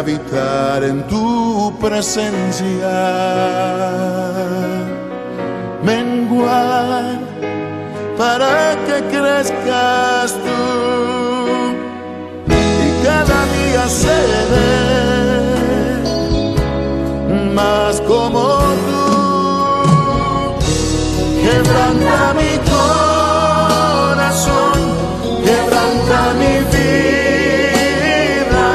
habitar en tu presencia, menguar para que crezcas tú y cada día seré más como tú. Quebranta mi corazón, quebranta mi vida,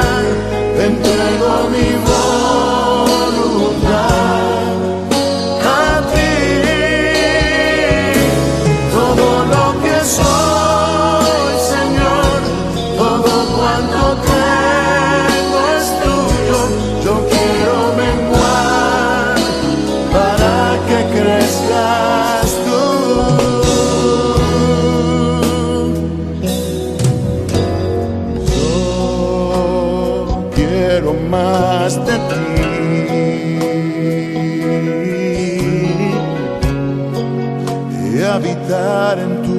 te entrego mi voluntad a ti. Todo lo que soy, Señor, todo cuanto tengo es tuyo. Yo quiero menguar para que crezcas tú. Yo quiero más de ti y habitar en tu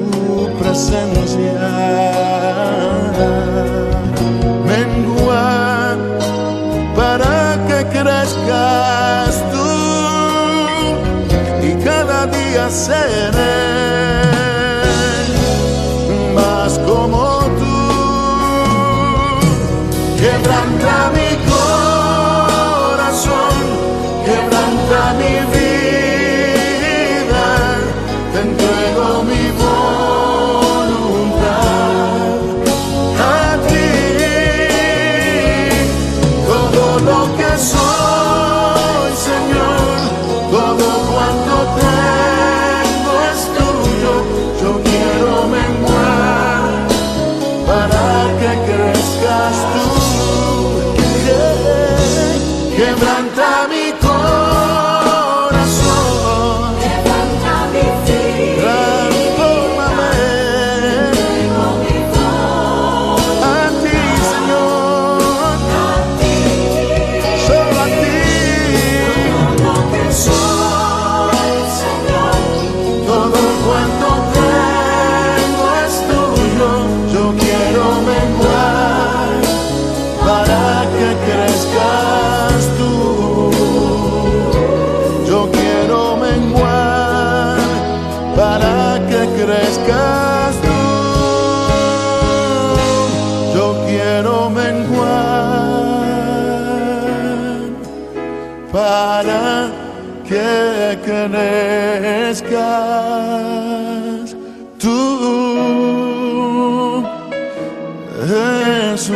presencia, menguar para que crezcas tú y cada día seré más como tú. Quebranta mi corazón, quebranta mi vida, te entrego mi voluntad a ti. Todo lo que soy, Señor, todo cuanto tengo es tuyo. Yo quiero menguar para que crezcas tú. Quebranta mi corazón, Quebranta mi vida, transfórmame entrego mi voz a ti, Señor, a ti. solo a ti. Todo lo que soy, Señor, Todo cuanto tengo es tuyo. Yo quiero menguar para que crezcas tú. Yo quiero menguar para que crezcas tú. Yo quiero menguar para que crezcas tú, Jesús.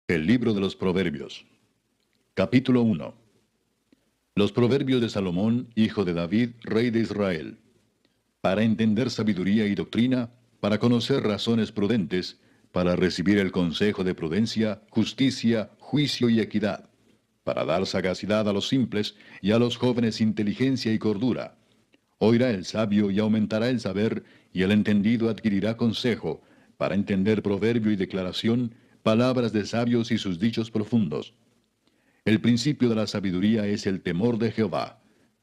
El libro de los Proverbios. Capítulo 1. Los Proverbios de Salomón, hijo de David, rey de Israel. Para entender sabiduría y doctrina, para conocer razones prudentes, para recibir el consejo de prudencia, justicia, juicio y equidad, para dar sagacidad a los simples y a los jóvenes inteligencia y cordura. Oirá el sabio y aumentará el saber, y el entendido adquirirá consejo, para entender proverbio y declaración, palabras de sabios y sus dichos profundos. El principio de la sabiduría es el temor de Jehová.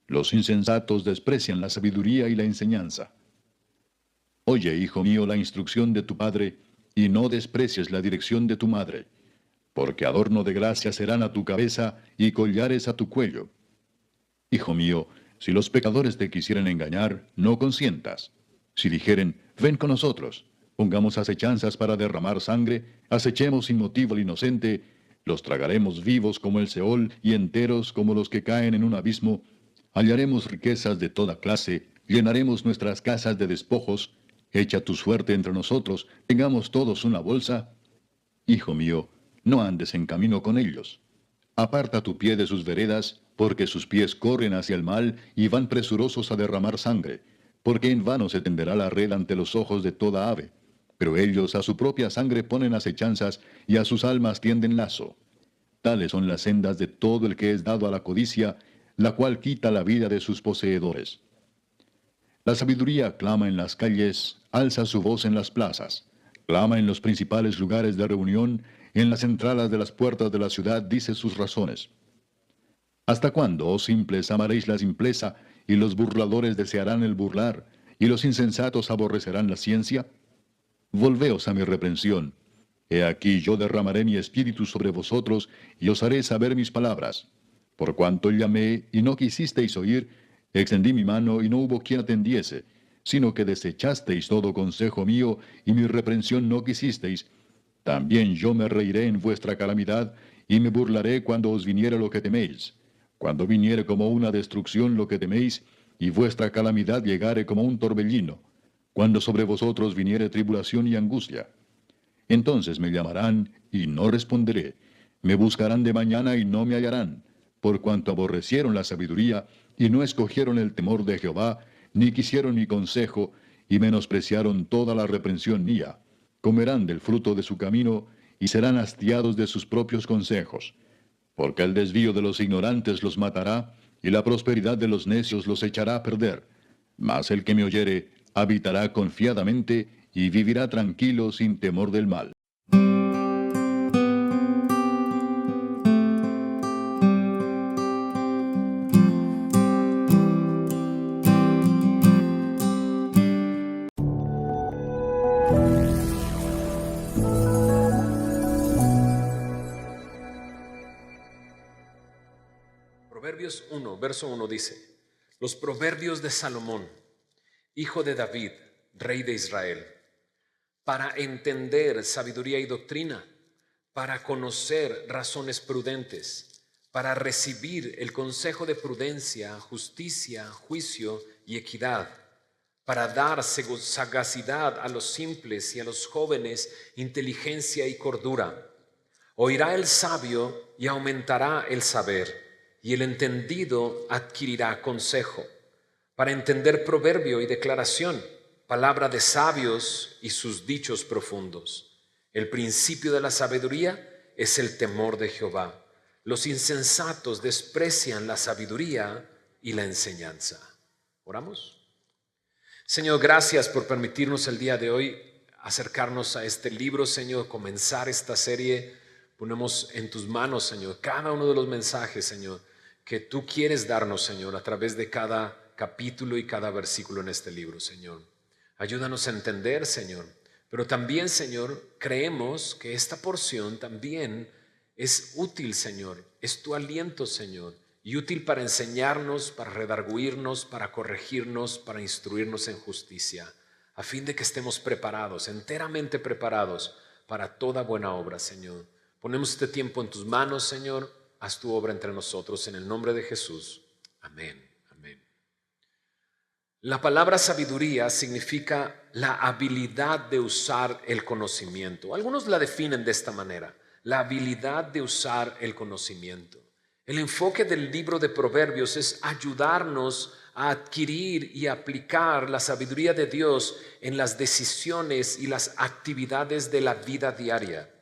Los insensatos desprecian la sabiduría y la enseñanza. Oye, hijo mío, la instrucción de tu padre, y no desprecies la dirección de tu madre, porque adorno de gracia serán a tu cabeza y collares a tu cuello. Hijo mío, si los pecadores te quisieren engañar, no consientas. Si dijeren, ven con nosotros, pongamos acechanzas para derramar sangre, acechemos sin motivo al inocente, los tragaremos vivos como el Seol y enteros como los que caen en un abismo, hallaremos riquezas de toda clase, llenaremos nuestras casas de despojos, echa tu suerte entre nosotros, tengamos todos una bolsa. Hijo mío, no andes en camino con ellos. Aparta tu pie de sus veredas, porque sus pies corren hacia el mal y van presurosos a derramar sangre, porque en vano se tenderá la red ante los ojos de toda ave. pero ellos a su propia sangre ponen acechanzas y a sus almas tienden lazo. Tales son las sendas de todo el que es dado a la codicia, la cual quita la vida de sus poseedores. La sabiduría clama en las calles, alza su voz en las plazas, clama en los principales lugares de reunión, en las entradas de las puertas de la ciudad dice sus razones. ¿Hasta cuándo, oh simples, amaréis la simpleza, y los burladores desearán el burlar, y los insensatos aborrecerán la ciencia? Volveos a mi reprensión. He aquí yo derramaré mi espíritu sobre vosotros, y os haré saber mis palabras. Por cuanto llamé, y no quisisteis oír, extendí mi mano, y no hubo quien atendiese, sino que desechasteis todo consejo mío, y mi reprensión no quisisteis. También yo me reiré en vuestra calamidad, y me burlaré cuando os viniere lo que teméis. Cuando viniere como una destrucción lo que teméis, y vuestra calamidad llegare como un torbellino, cuando sobre vosotros viniere tribulación y angustia. Entonces me llamarán, y no responderé. Me buscarán de mañana, y no me hallarán, por cuanto aborrecieron la sabiduría, y no escogieron el temor de Jehová, ni quisieron mi consejo, y menospreciaron toda la reprensión mía. Comerán del fruto de su camino, y serán hastiados de sus propios consejos. Porque el desvío de los ignorantes los matará, y la prosperidad de los necios los echará a perder. Mas el que me oyere habitará confiadamente, y vivirá tranquilo sin temor del mal. Proverbios 1, verso 1 dice: los proverbios de Salomón, hijo de David, rey de Israel, para entender sabiduría y doctrina, para conocer razones prudentes, para recibir el consejo de prudencia, justicia, juicio y equidad, para dar sagacidad a los simples y a los jóvenes inteligencia y cordura. Oirá el sabio y aumentará el saber, y el entendido adquirirá consejo, para entender proverbio y declaración, palabra de sabios y sus dichos profundos. El principio de la sabiduría es el temor de Jehová. Los insensatos desprecian la sabiduría y la enseñanza. ¿Oramos? Señor, gracias por permitirnos el día de hoy acercarnos a este libro, Señor, comenzar esta serie. Ponemos en tus manos, Señor, cada uno de los mensajes, Señor, que tú quieres darnos, Señor, a través de cada capítulo y cada versículo en este libro, Señor. Ayúdanos a entender, Señor, pero también, Señor, creemos que esta porción también es útil, Señor, es tu aliento, Señor, y útil para enseñarnos, para redarguirnos, para corregirnos, para instruirnos en justicia, a fin de que estemos preparados, enteramente preparados para toda buena obra, Señor. Ponemos este tiempo en tus manos, Señor. Haz tu obra entre nosotros en el nombre de Jesús. Amén. Amén. La palabra sabiduría significa la habilidad de usar el conocimiento. Algunos la definen de esta manera: la habilidad de usar el conocimiento. El enfoque del libro de Proverbios es ayudarnos a adquirir y aplicar la sabiduría de Dios en las decisiones y las actividades de la vida diaria.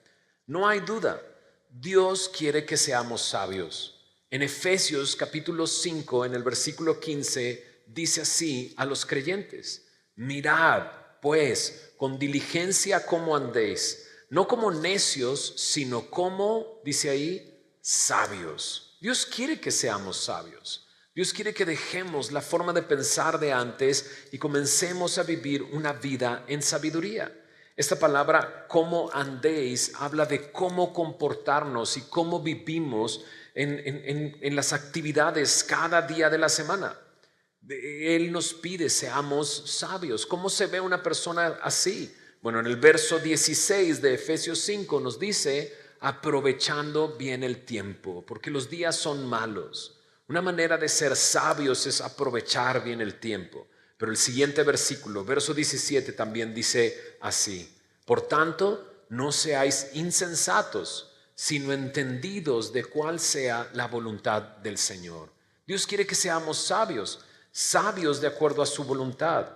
No hay duda, Dios quiere que seamos sabios. En Efesios capítulo 5, en el versículo 15, dice así a los creyentes: mirad, pues, con diligencia cómo andéis, no como necios, sino como, dice ahí, sabios. Dios quiere que seamos sabios. Dios quiere que dejemos la forma de pensar de antes y comencemos a vivir una vida en sabiduría. Esta palabra, cómo andéis, habla de cómo comportarnos y cómo vivimos en las actividades cada día de la semana. Él nos pide seamos sabios. ¿Cómo se ve una persona así? Bueno, en el verso 16 de Efesios 5 nos dice: aprovechando bien el tiempo, porque los días son malos. Una manera de ser sabios es aprovechar bien el tiempo. Pero el siguiente versículo, verso 17, también dice así: por tanto, no seáis insensatos, sino entendidos de cuál sea la voluntad del Señor. Dios quiere que seamos sabios, sabios de acuerdo a su voluntad.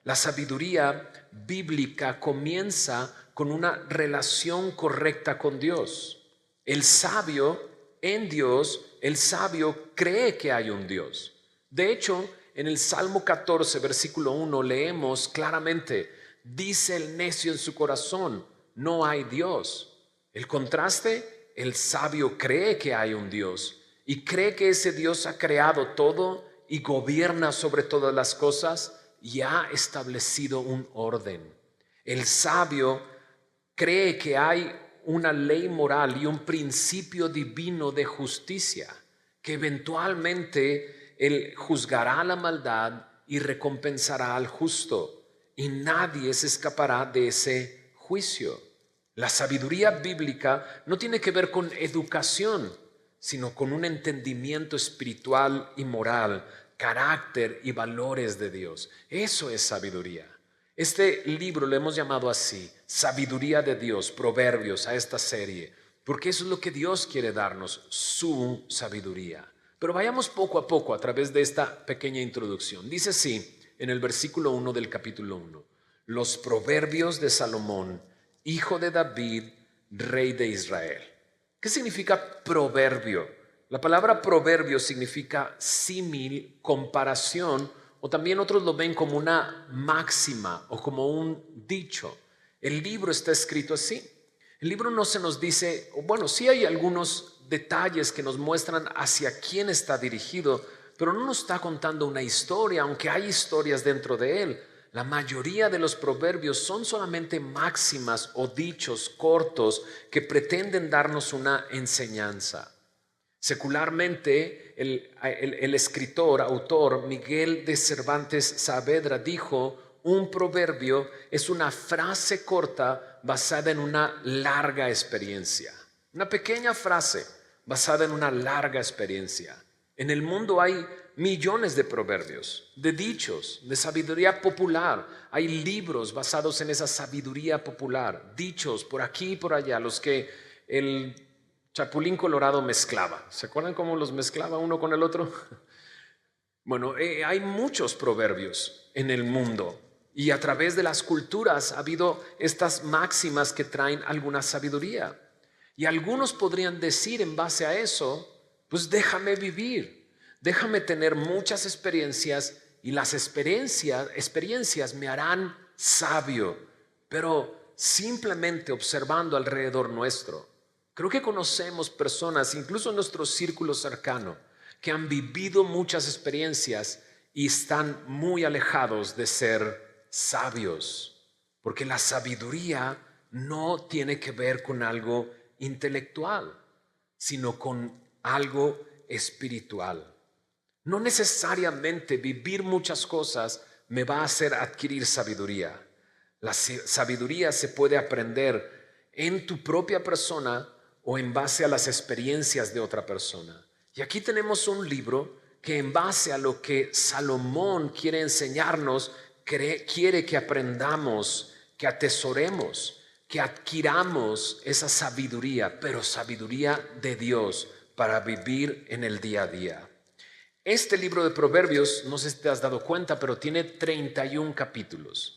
La sabiduría bíblica comienza con una relación correcta con Dios. El sabio en Dios, el sabio cree que hay un Dios. De hecho, en el Salmo 14, versículo 1, leemos claramente: dice el necio en su corazón, no hay Dios. El contraste, el sabio cree que hay un Dios y cree que ese Dios ha creado todo y gobierna sobre todas las cosas y ha establecido un orden. El sabio cree que hay una ley moral y un principio divino de justicia, que eventualmente Él juzgará la maldad y recompensará al justo, y nadie se escapará de ese juicio. La sabiduría bíblica no tiene que ver con educación, sino con un entendimiento espiritual y moral, carácter y valores de Dios. Eso es sabiduría. Este libro lo hemos llamado así, Sabiduría de Dios, Proverbios, a esta serie, porque eso es lo que Dios quiere darnos, su sabiduría. Pero vayamos poco a poco a través de esta pequeña introducción. Dice así en el versículo 1 del capítulo 1, los proverbios de Salomón, hijo de David, rey de Israel. ¿Qué significa proverbio? La palabra proverbio significa símil, comparación, o también otros lo ven como una máxima o como un dicho. El libro está escrito así. El libro no se nos dice, bueno, sí hay algunos detalles que nos muestran hacia quién está dirigido, pero no nos está contando una historia, aunque hay historias dentro de él. La mayoría de los proverbios son solamente máximas o dichos cortos que pretenden darnos una enseñanza. Secularmente, el escritor, autor Miguel de Cervantes Saavedra dijo: un proverbio es una frase corta basada en una larga experiencia. Una pequeña frase basada en una larga experiencia. En el mundo hay millones de proverbios, de dichos, de sabiduría popular. Hay libros basados en esa sabiduría popular, dichos por aquí y por allá, los que el Chapulín Colorado mezclaba. ¿Se acuerdan cómo los mezclaba uno con el otro? Bueno, hay muchos proverbios en el mundo y a través de las culturas ha habido estas máximas que traen alguna sabiduría. Y algunos podrían decir en base a eso, pues déjame vivir, déjame tener muchas experiencias y las experiencias me harán sabio, pero simplemente observando alrededor nuestro. Creo que conocemos personas, incluso en nuestro círculo cercano, que han vivido muchas experiencias y están muy alejados de ser sabios, porque la sabiduría no tiene que ver con algo intelectual, sino con algo espiritual. No necesariamente vivir muchas cosas me va a hacer adquirir sabiduría. La sabiduría se puede aprender en tu propia persona o en base a las experiencias de otra persona. Y aquí tenemos un libro que en base a lo que Salomón quiere enseñarnos, quiere que aprendamos, que atesoremos, que adquiramos esa sabiduría, pero sabiduría de Dios para vivir en el día a día. Este libro de Proverbios, no sé si te has dado cuenta, pero tiene 31 capítulos.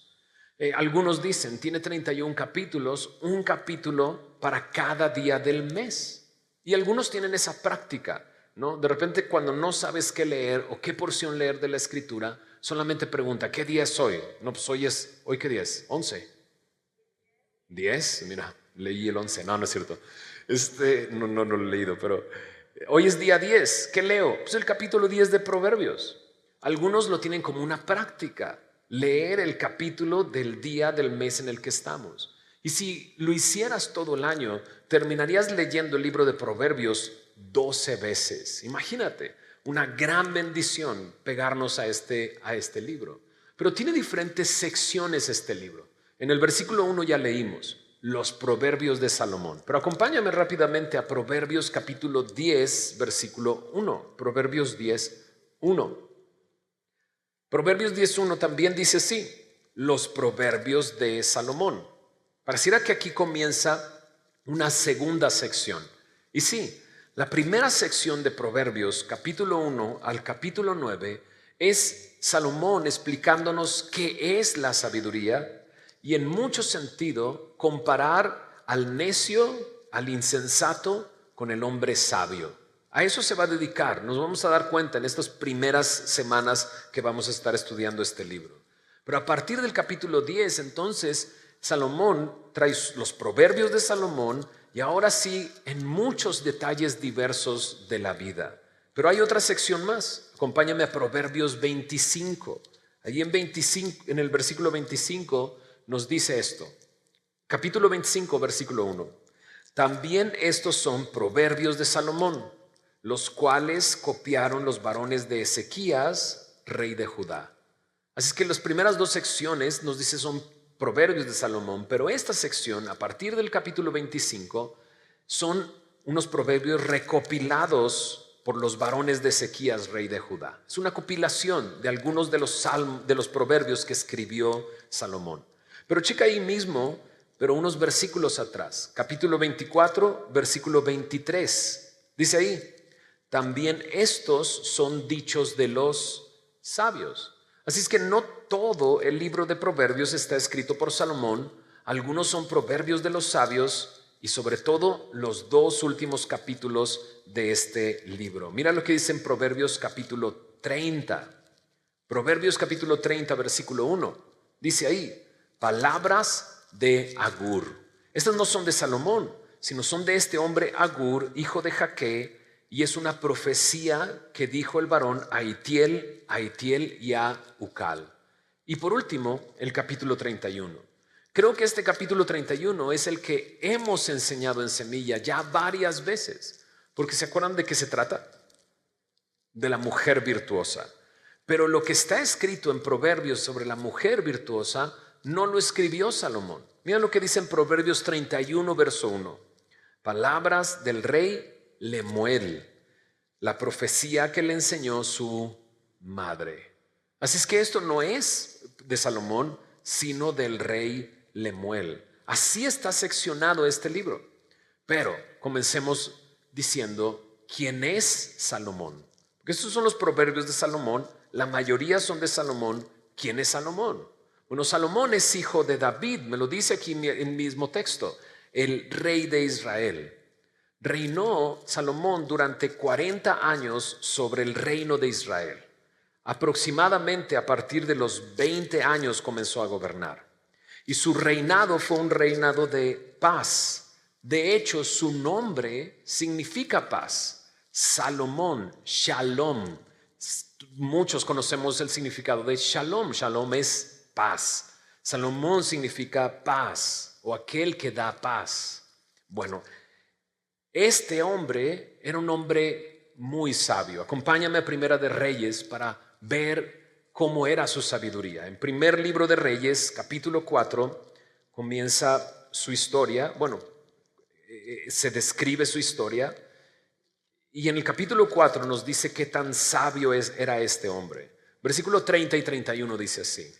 Algunos dicen, tiene 31 capítulos, un capítulo para cada día del mes. Y algunos tienen esa práctica, ¿no? De repente cuando no sabes qué leer o qué porción leer de la escritura, solamente pregunta, ¿qué día es hoy? No, pues ¿hoy qué día es? 11. 10, mira, leí el 11, no es cierto. No lo he leído, pero hoy es día 10, ¿qué leo? Pues el capítulo 10 de Proverbios. Algunos lo tienen como una práctica, leer el capítulo del día del mes en el que estamos. Y si lo hicieras todo el año, terminarías leyendo el libro de Proverbios 12 veces. Imagínate, una gran bendición pegarnos a este libro. Pero tiene diferentes secciones este libro. En el versículo 1 ya leímos los proverbios de Salomón. Pero acompáñame rápidamente a Proverbios capítulo 10, versículo 1. Proverbios 10, 1. Proverbios 10:1 también dice así, los proverbios de Salomón. Pareciera que aquí comienza una segunda sección. Y sí, la primera sección de Proverbios, capítulo 1 al capítulo 9, es Salomón explicándonos qué es la sabiduría y en mucho sentido comparar al necio, al insensato con el hombre sabio. A eso se va a dedicar. Nos vamos a dar cuenta en estas primeras semanas que vamos a estar estudiando este libro. Pero a partir del capítulo 10, entonces, Salomón trae los proverbios de Salomón y ahora sí en muchos detalles diversos de la vida. Pero hay otra sección más. Acompáñame a Proverbios 25. Allí en el versículo 25 nos dice esto. Capítulo 25, versículo 1. También estos son proverbios de Salomón, los cuales copiaron los varones de Ezequías, rey de Judá. Así es que las primeras dos secciones nos dice son proverbios de Salomón, pero esta sección, a partir del capítulo 25, son unos proverbios recopilados por los varones de Ezequías, rey de Judá. Es una compilación de algunos de los proverbios que escribió Salomón. Pero checa ahí mismo, pero unos versículos atrás, capítulo 24, versículo 23. Dice ahí, también estos son dichos de los sabios. Así es que no todo el libro de proverbios está escrito por Salomón. Algunos son proverbios de los sabios y sobre todo los dos últimos capítulos de este libro. Mira lo que dice en Proverbios capítulo 30. Proverbios capítulo 30, versículo 1. Dice ahí, palabras de Agur. Estas no son de Salomón, sino son de este hombre Agur, hijo de Jaque, y es una profecía que dijo el varón a Itiel y a Ucal. Y por último, el capítulo 31. Creo que este capítulo 31 es el que hemos enseñado en Semilla ya varias veces, porque ¿se acuerdan de qué se trata? De la mujer virtuosa. Pero lo que está escrito en Proverbios sobre la mujer virtuosa no lo escribió Salomón. Mira lo que dice en Proverbios 31, verso 1. Palabras del rey Lemuel, la profecía que le enseñó su madre. Así es que esto no es de Salomón, sino del rey Lemuel. Así está seccionado este libro. Pero comencemos diciendo quién es Salomón. Porque estos son los proverbios de Salomón. La mayoría son de Salomón. ¿Quién es Salomón? Bueno, Salomón es hijo de David. Me lo dice aquí en el mismo texto. El rey de Israel. Reinó Salomón durante 40 años sobre el reino de Israel. Aproximadamente a partir de los 20 años comenzó a gobernar. Y su reinado fue un reinado de paz. De hecho, su nombre significa paz. Salomón, Shalom. Muchos conocemos el significado de Shalom. Shalom es paz. Salomón significa paz o aquel que da paz. Bueno, este hombre era un hombre muy sabio. Acompáñame a Primera de Reyes para ver cómo era su sabiduría. En primer libro de Reyes, capítulo 4, comienza su historia. Bueno, se describe su historia. Y en el capítulo 4 nos dice qué tan sabio era este hombre. Versículo 30 y 31 dice así.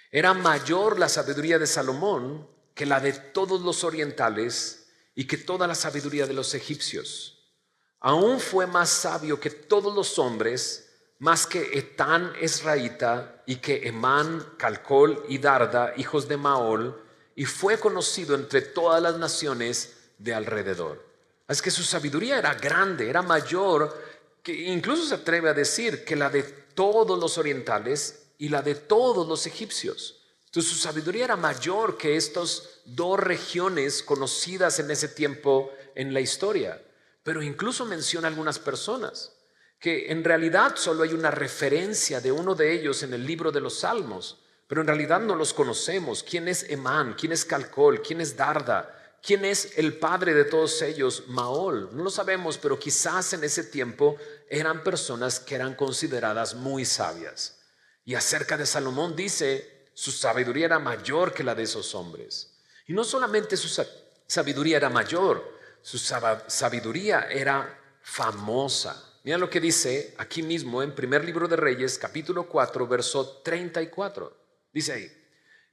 Era mayor la sabiduría de Salomón que la de todos los orientales y que toda la sabiduría de los egipcios. Aún fue más sabio que todos los hombres, más que Etán Esraíta y que Emán, Calcol y Darda, hijos de Maol, y fue conocido entre todas las naciones de alrededor. Así que su sabiduría era grande, era mayor, que incluso se atreve a decir que la de todos los orientales y la de todos los egipcios. Entonces su sabiduría era mayor que estas dos regiones conocidas en ese tiempo en la historia. Pero incluso menciona algunas personas que en realidad solo hay una referencia de uno de ellos en el libro de los Salmos, pero en realidad no los conocemos. ¿Quién es Emán? ¿Quién es Calcol? ¿Quién es Darda? ¿Quién es el padre de todos ellos? Maol. No lo sabemos, pero quizás en ese tiempo eran personas que eran consideradas muy sabias. Y acerca de Salomón dice, su sabiduría era mayor que la de esos hombres. Y no solamente su sabiduría era mayor, su sabiduría era famosa. Mira lo que dice aquí mismo en primer libro de Reyes, capítulo 4, verso 34. Dice ahí,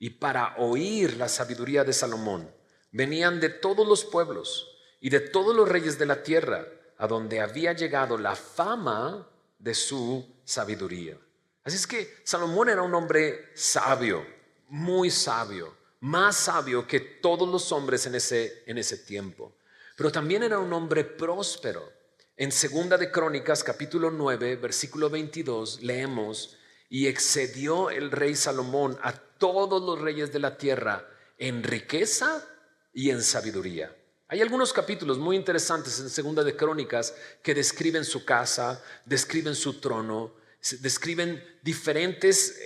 y para oír la sabiduría de Salomón, venían de todos los pueblos y de todos los reyes de la tierra, a donde había llegado la fama de su sabiduría. Así es que Salomón era un hombre sabio, muy sabio, más sabio que todos los hombres en ese tiempo. Pero también era un hombre próspero. En Segunda de Crónicas, capítulo 9, versículo 22, leemos: y excedió el rey Salomón a todos los reyes de la tierra en riqueza y en sabiduría. Hay algunos capítulos muy interesantes en Segunda de Crónicas que describen su casa, describen su trono, describen diferentes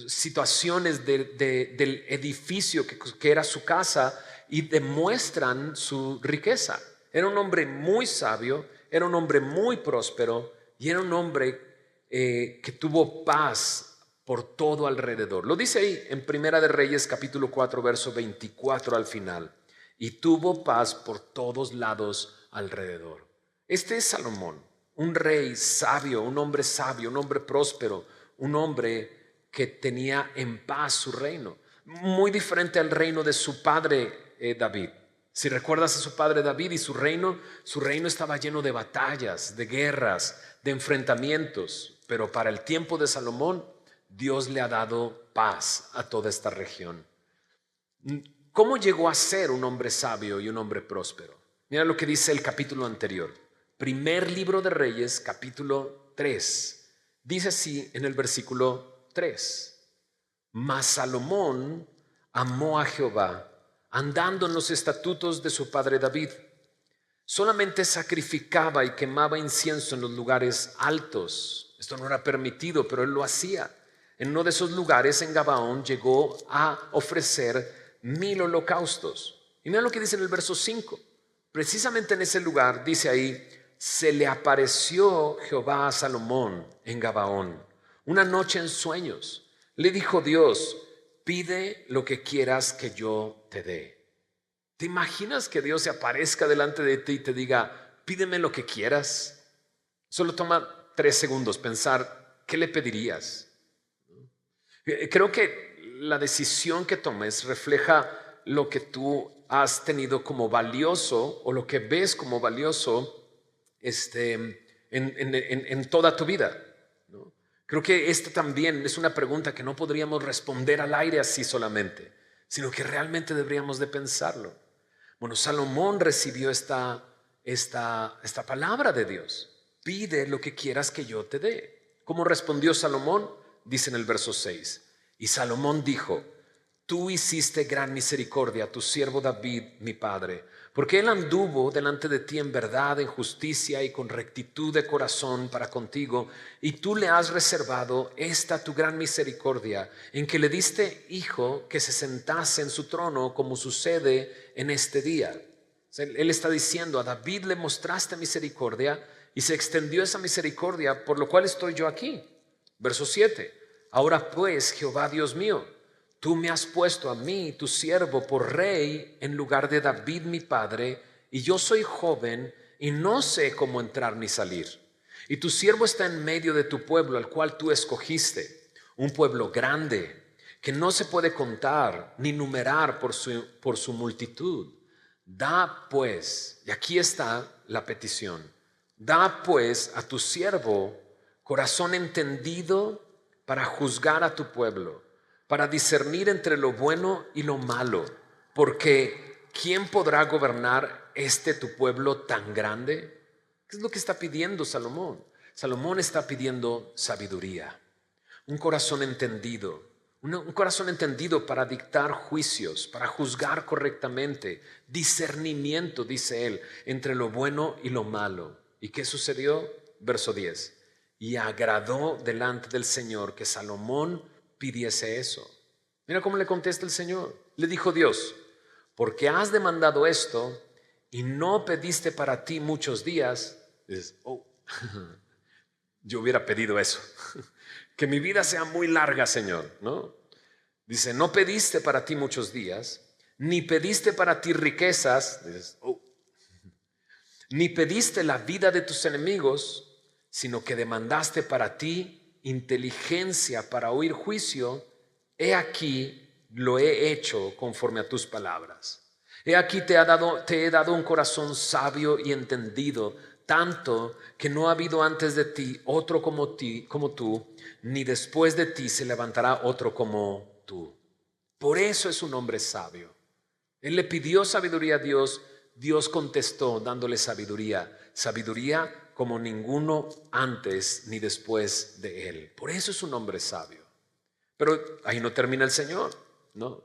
situaciones del edificio que era su casa y demuestran su riqueza. Era un hombre muy sabio, era un hombre muy próspero y era un hombre que tuvo paz por todo alrededor. Lo dice ahí en Primera de Reyes capítulo 4 verso 24 al final. Y tuvo paz por todos lados alrededor. Este es Salomón, un rey sabio, un hombre próspero, un hombre que tenía en paz su reino. Muy diferente al reino de su padre David. Si recuerdas a su padre David y su reino estaba lleno de batallas, de guerras, de enfrentamientos. Pero para el tiempo de Salomón, Dios le ha dado paz a toda esta región. ¿Cómo llegó a ser un hombre sabio y un hombre próspero? Mira lo que dice el capítulo anterior. Primer libro de Reyes, capítulo 3. Dice así en el versículo 3. Mas Salomón amó a Jehová, andando en los estatutos de su padre David. Solamente sacrificaba y quemaba incienso en los lugares altos. Esto no era permitido, pero él lo hacía. En uno de esos lugares, en Gabaón, llegó a ofrecer 1000 holocaustos. Y mira lo que dice en el verso 5. Precisamente en ese lugar, dice ahí: se le apareció Jehová a Salomón en Gabaón una noche en sueños. Le dijo Dios: pide lo que quieras que yo te dé. ¿Te imaginas que Dios se aparezca delante de ti y te diga: pídeme lo que quieras? Solo toma 3 segundos pensar, ¿qué le pedirías? Creo que la decisión que tomes refleja lo que tú has tenido como valioso o lo que ves como valioso en toda tu vida, ¿no? Creo que esta también es una pregunta que no podríamos responder al aire así solamente, sino que realmente deberíamos de pensarlo. Bueno, Salomón recibió esta palabra de Dios: pide lo que quieras que yo te dé. ¿Cómo respondió Salomón? Dice en el verso 6. Y Salomón dijo: tú hiciste gran misericordia a tu siervo David, mi padre, porque él anduvo delante de ti en verdad, en justicia y con rectitud de corazón para contigo, y tú le has reservado esta tu gran misericordia, en que le diste hijo que se sentase en su trono, como sucede en este día. Él está diciendo: a David le mostraste misericordia y se extendió esa misericordia, por lo cual estoy yo aquí. Verso 7. Ahora pues, Jehová Dios mío, tú me has puesto a mí, tu siervo, por rey en lugar de David mi padre, y yo soy joven y no sé cómo entrar ni salir. Y tu siervo está en medio de tu pueblo, al cual tú escogiste, un pueblo grande, que no se puede contar ni numerar por su multitud. Da pues, y aquí está la petición, da pues a tu siervo corazón entendido para juzgar a tu pueblo, para discernir entre lo bueno y lo malo, porque ¿quién podrá gobernar tu pueblo tan grande? ¿Qué es lo que está pidiendo Salomón? Salomón está pidiendo sabiduría, un corazón entendido, un corazón entendido para dictar juicios, para juzgar correctamente, discernimiento, dice él, entre lo bueno y lo malo. ¿Y qué sucedió? Verso 10. Y agradó delante del Señor que Salomón pidiese eso. Mira cómo le contesta el Señor. Le dijo Dios: porque has demandado esto y no pediste para ti muchos días. Dices: oh, yo hubiera pedido eso. Que mi vida sea muy larga, Señor, ¿no? Dice: no pediste para ti muchos días, ni pediste para ti riquezas. Dices: oh. Ni pediste la vida de tus enemigos, sino que demandaste para ti inteligencia para oír juicio. He aquí lo he hecho conforme a tus palabras. He aquí te he dado un corazón sabio y entendido, tanto que no ha habido antes de ti otro como tú, ni después de ti se levantará otro como tú. Por eso es un hombre sabio. Él le pidió sabiduría a Dios, Dios contestó dándole sabiduría, sabiduría como ninguno antes ni después de él. Por eso es un hombre sabio. Pero ahí no termina el Señor, ¿no?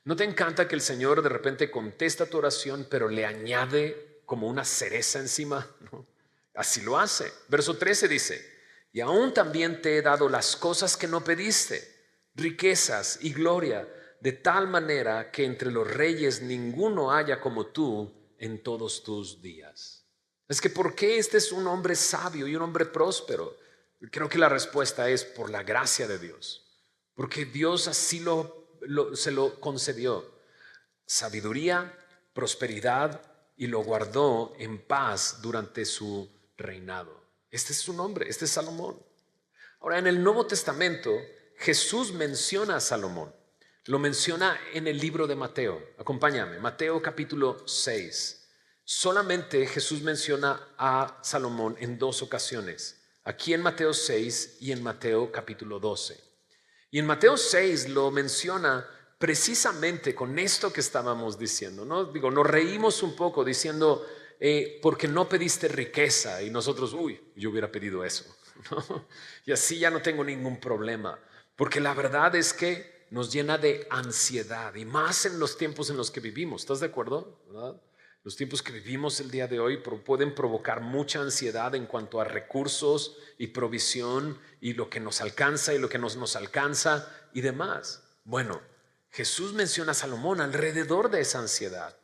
¿No te encanta que el Señor de repente contesta tu oración, pero le añade como una cereza encima? ¿No? Así lo hace. Verso 13 dice, y aún también te he dado las cosas que no pediste, riquezas y gloria, de tal manera que entre los reyes ninguno haya como tú en todos tus días. Es que ¿por qué este es un hombre sabio y un hombre próspero? Creo que la respuesta es por la gracia de Dios. Porque Dios así se lo concedió. Sabiduría, prosperidad, y lo guardó en paz durante su reinado. Este es su nombre, este es Salomón. Ahora, en el Nuevo Testamento, Jesús menciona a Salomón. Lo menciona en el libro de Mateo. Acompáñame, Mateo capítulo 6. Solamente Jesús menciona a Salomón en 2 ocasiones. Aquí en Mateo 6 y en Mateo capítulo 12. Y en Mateo 6 lo menciona precisamente con esto que estábamos diciendo, ¿no? Digo, nos reímos un poco diciendo, porque no pediste riqueza, y nosotros, yo hubiera pedido eso, ¿no? Y así ya no tengo ningún problema, porque la verdad es que nos llena de ansiedad, y más en los tiempos en los que vivimos. ¿Estás de acuerdo? ¿Verdad? Los tiempos que vivimos el día de hoy pueden provocar mucha ansiedad en cuanto a recursos y provisión y lo que nos alcanza y lo que no nos alcanza y demás. Bueno, Jesús menciona a Salomón alrededor de esa ansiedad,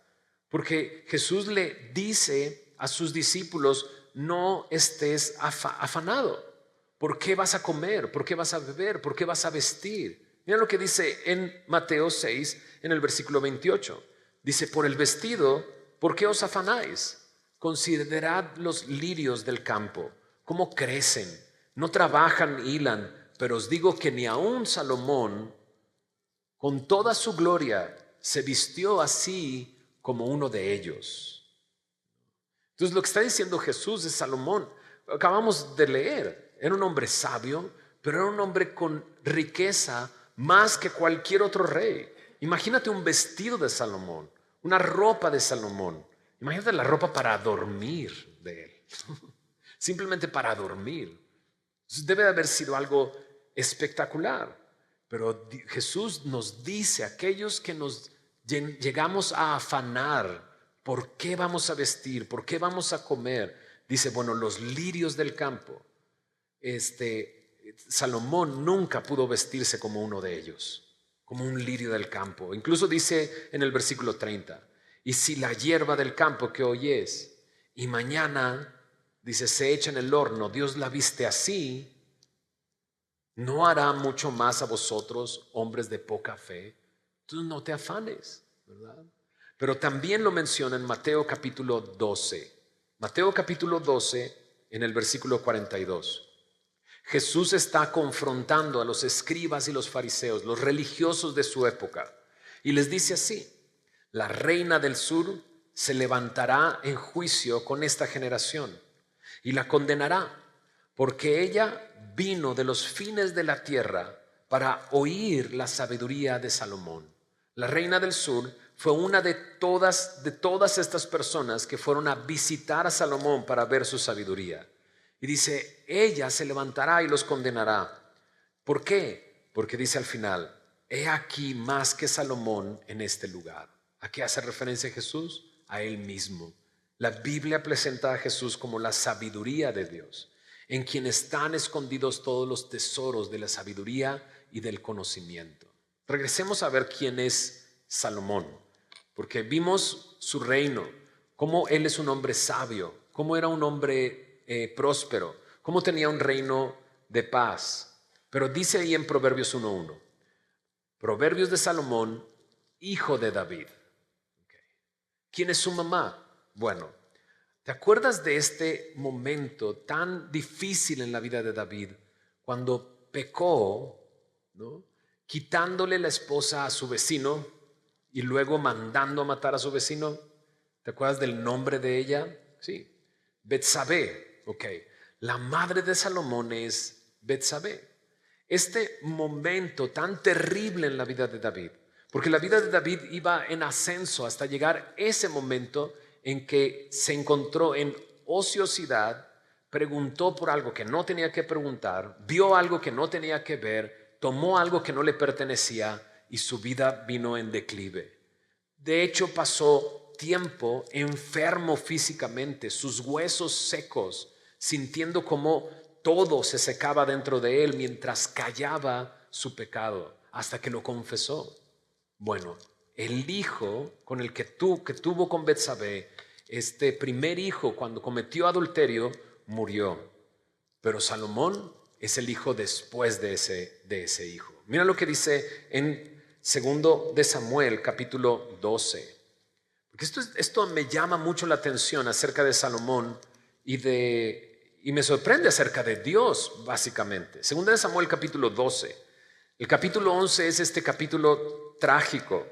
porque Jesús le dice a sus discípulos, no estés afanado. ¿Por qué vas a comer? ¿Por qué vas a beber? ¿Por qué vas a vestir? Mira lo que dice en Mateo 6, en el versículo 28. Dice, por el vestido, ¿por qué os afanáis? Considerad los lirios del campo, cómo crecen, no trabajan ni hilan, pero os digo que ni aun Salomón, con toda su gloria, se vistió así como uno de ellos. Entonces lo que está diciendo Jesús es Salomón. Acabamos de leer, era un hombre sabio, pero era un hombre con riqueza más que cualquier otro rey. Imagínate un vestido de Salomón, una ropa de Salomón. Imagínate la ropa para dormir de él. Simplemente para dormir. Debe de haber sido algo espectacular. Pero Jesús nos dice, aquellos que nos llegamos a afanar, ¿por qué vamos a vestir? ¿Por qué vamos a comer? Dice, bueno, los lirios del campo. Salomón nunca pudo vestirse como uno de ellos, como un lirio del campo. Incluso dice en el versículo 30, y si la hierba del campo que hoy es, y mañana, dice, se echa en el horno, Dios la viste así, ¿no hará mucho más a vosotros, hombres de poca fe? Entonces no te afanes, ¿verdad? Pero también lo menciona en Mateo capítulo 12. Mateo capítulo 12, en el versículo 42. Jesús está confrontando a los escribas y los fariseos, los religiosos de su época, y les dice así, la reina del sur se levantará en juicio con esta generación y la condenará, porque ella vino de los fines de la tierra para oír la sabiduría de Salomón. La reina del sur fue una de todas estas personas que fueron a visitar a Salomón para ver su sabiduría. Y dice, ella se levantará y los condenará. ¿Por qué? Porque dice al final, he aquí más que Salomón en este lugar. ¿A qué hace referencia Jesús? A él mismo. La Biblia presenta a Jesús como la sabiduría de Dios, en quien están escondidos todos los tesoros de la sabiduría y del conocimiento. Regresemos a ver quién es Salomón, porque vimos su reino, cómo él es un hombre sabio, cómo era un hombre próspero, cómo tenía un reino de paz. Pero dice ahí en Proverbios 1:1, Proverbios de Salomón, hijo de David. ¿Quién es su mamá? Bueno, ¿te acuerdas de este momento tan difícil en la vida de David cuando pecó, ¿no? Quitándole la esposa a su vecino y luego mandando a matar a su vecino? ¿Te acuerdas del nombre de ella? Sí. Betsabé, ok. La madre de Salomón es Betsabé. Este momento tan terrible en la vida de David, porque la vida de David iba en ascenso hasta llegar ese momento en que se encontró en ociosidad, preguntó por algo que no tenía que preguntar, vio algo que no tenía que ver, tomó algo que no le pertenecía y su vida vino en declive. De hecho, pasó tiempo enfermo físicamente, sus huesos secos, sintiendo como todo se secaba dentro de él mientras callaba su pecado, hasta que lo confesó. Bueno, el hijo con el que tuvo con Betsabé, este primer hijo, cuando cometió adulterio, murió. Pero Salomón es el hijo después de ese hijo. Mira lo que dice en 2 de Samuel, capítulo 12. Porque esto me llama mucho la atención acerca de Salomón y me sorprende acerca de Dios, básicamente. 2 de Samuel, capítulo 12. El capítulo 11 es este capítulo trágico.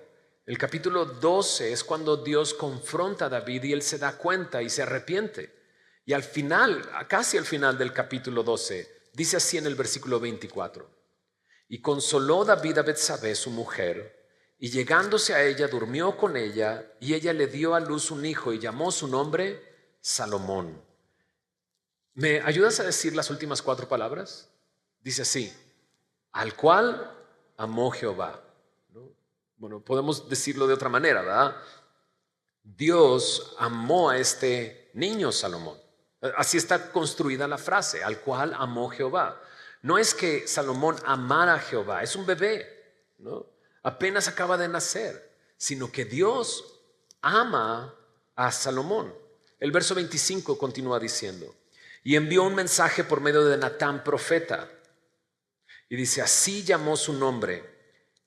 El capítulo 12 es cuando Dios confronta a David y él se da cuenta y se arrepiente. Y al final, casi al final del capítulo 12, dice así en el versículo 24: y consoló David a Betsabé, su mujer, y llegándose a ella, durmió con ella, y ella le dio a luz un hijo y llamó su nombre Salomón. ¿Me ayudas a decir las últimas 4 palabras? Dice así: al cual amó Jehová. ¿No? Bueno, podemos decirlo de otra manera, ¿verdad? Dios amó a este niño Salomón. Así está construida la frase, al cual amó Jehová. No es que Salomón amara a Jehová, es un bebé, ¿no? Apenas acaba de nacer, sino que Dios ama a Salomón. El verso 25 continúa diciendo: y envió un mensaje por medio de Natán, profeta. Y dice, así llamó su nombre,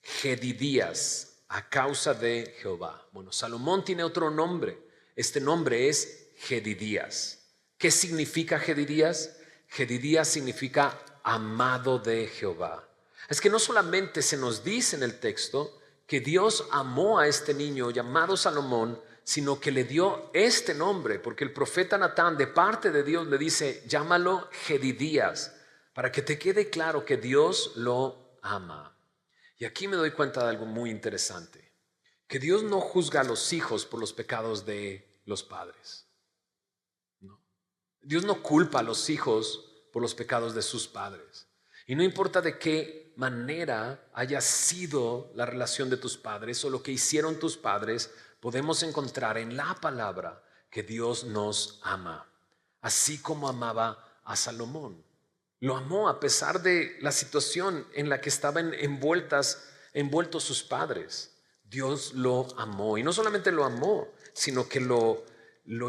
Jedidías, a causa de Jehová. Bueno, Salomón tiene otro nombre. Este nombre es Jedidías. ¿Qué significa Jedidías? Jedidías significa amado de Jehová. Es que no solamente se nos dice en el texto que Dios amó a este niño llamado Salomón, sino que le dio este nombre, porque el profeta Natán de parte de Dios le dice, llámalo Jedidías, para que te quede claro que Dios lo ama. Y aquí me doy cuenta de algo muy interesante, que Dios no juzga a los hijos por los pecados de los padres. No. Dios no culpa a los hijos por los pecados de sus padres. Y no importa de qué manera haya sido la relación de tus padres o lo que hicieron tus padres, podemos encontrar en la palabra que Dios nos ama, así como amaba a Salomón. Lo amó a pesar de la situación en la que estaban envueltos sus padres. Dios lo amó, y no solamente lo amó, sino que lo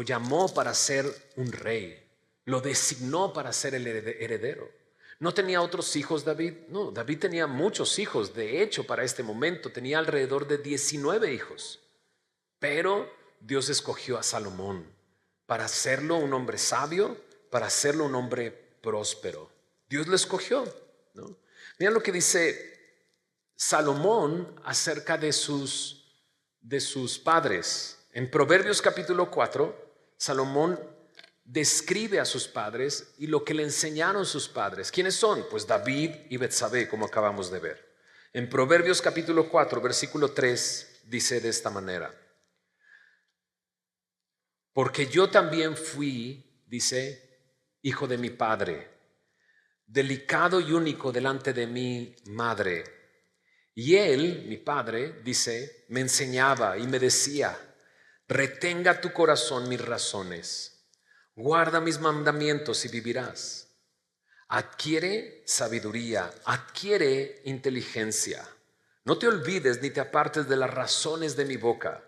llamó para ser un rey. Lo designó para ser el heredero. ¿No tenía otros hijos David? No, David tenía muchos hijos. De hecho, para este momento tenía alrededor de 19 hijos. Pero Dios escogió a Salomón para hacerlo un hombre sabio, para hacerlo un hombre próspero. Dios lo escogió, ¿no? Mira lo que dice Salomón acerca de sus padres. En Proverbios capítulo 4, Salomón describe a sus padres y lo que le enseñaron sus padres. ¿Quiénes son? Pues David y Betsabé, como acabamos de ver. En Proverbios capítulo 4, versículo 3, dice de esta manera: porque yo también fui, dice, hijo de mi padre, delicado y único delante de mi madre. Y él, mi padre, dice, me enseñaba y me decía, retenga tu corazón mis razones, guarda mis mandamientos y vivirás. Adquiere sabiduría, adquiere inteligencia. No te olvides ni te apartes de las razones de mi boca.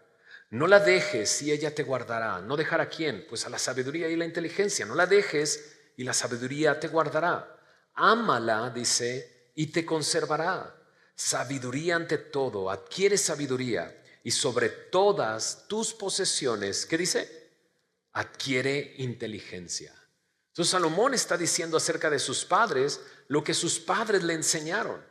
No la dejes y ella te guardará. ¿No dejar a quién? Pues a la sabiduría y la inteligencia. No la dejes y la sabiduría te guardará. Ámala, dice, y te conservará. Sabiduría ante todo, adquiere sabiduría, y sobre todas tus posesiones, ¿qué dice? Adquiere inteligencia. Entonces Salomón está diciendo acerca de sus padres lo que sus padres le enseñaron.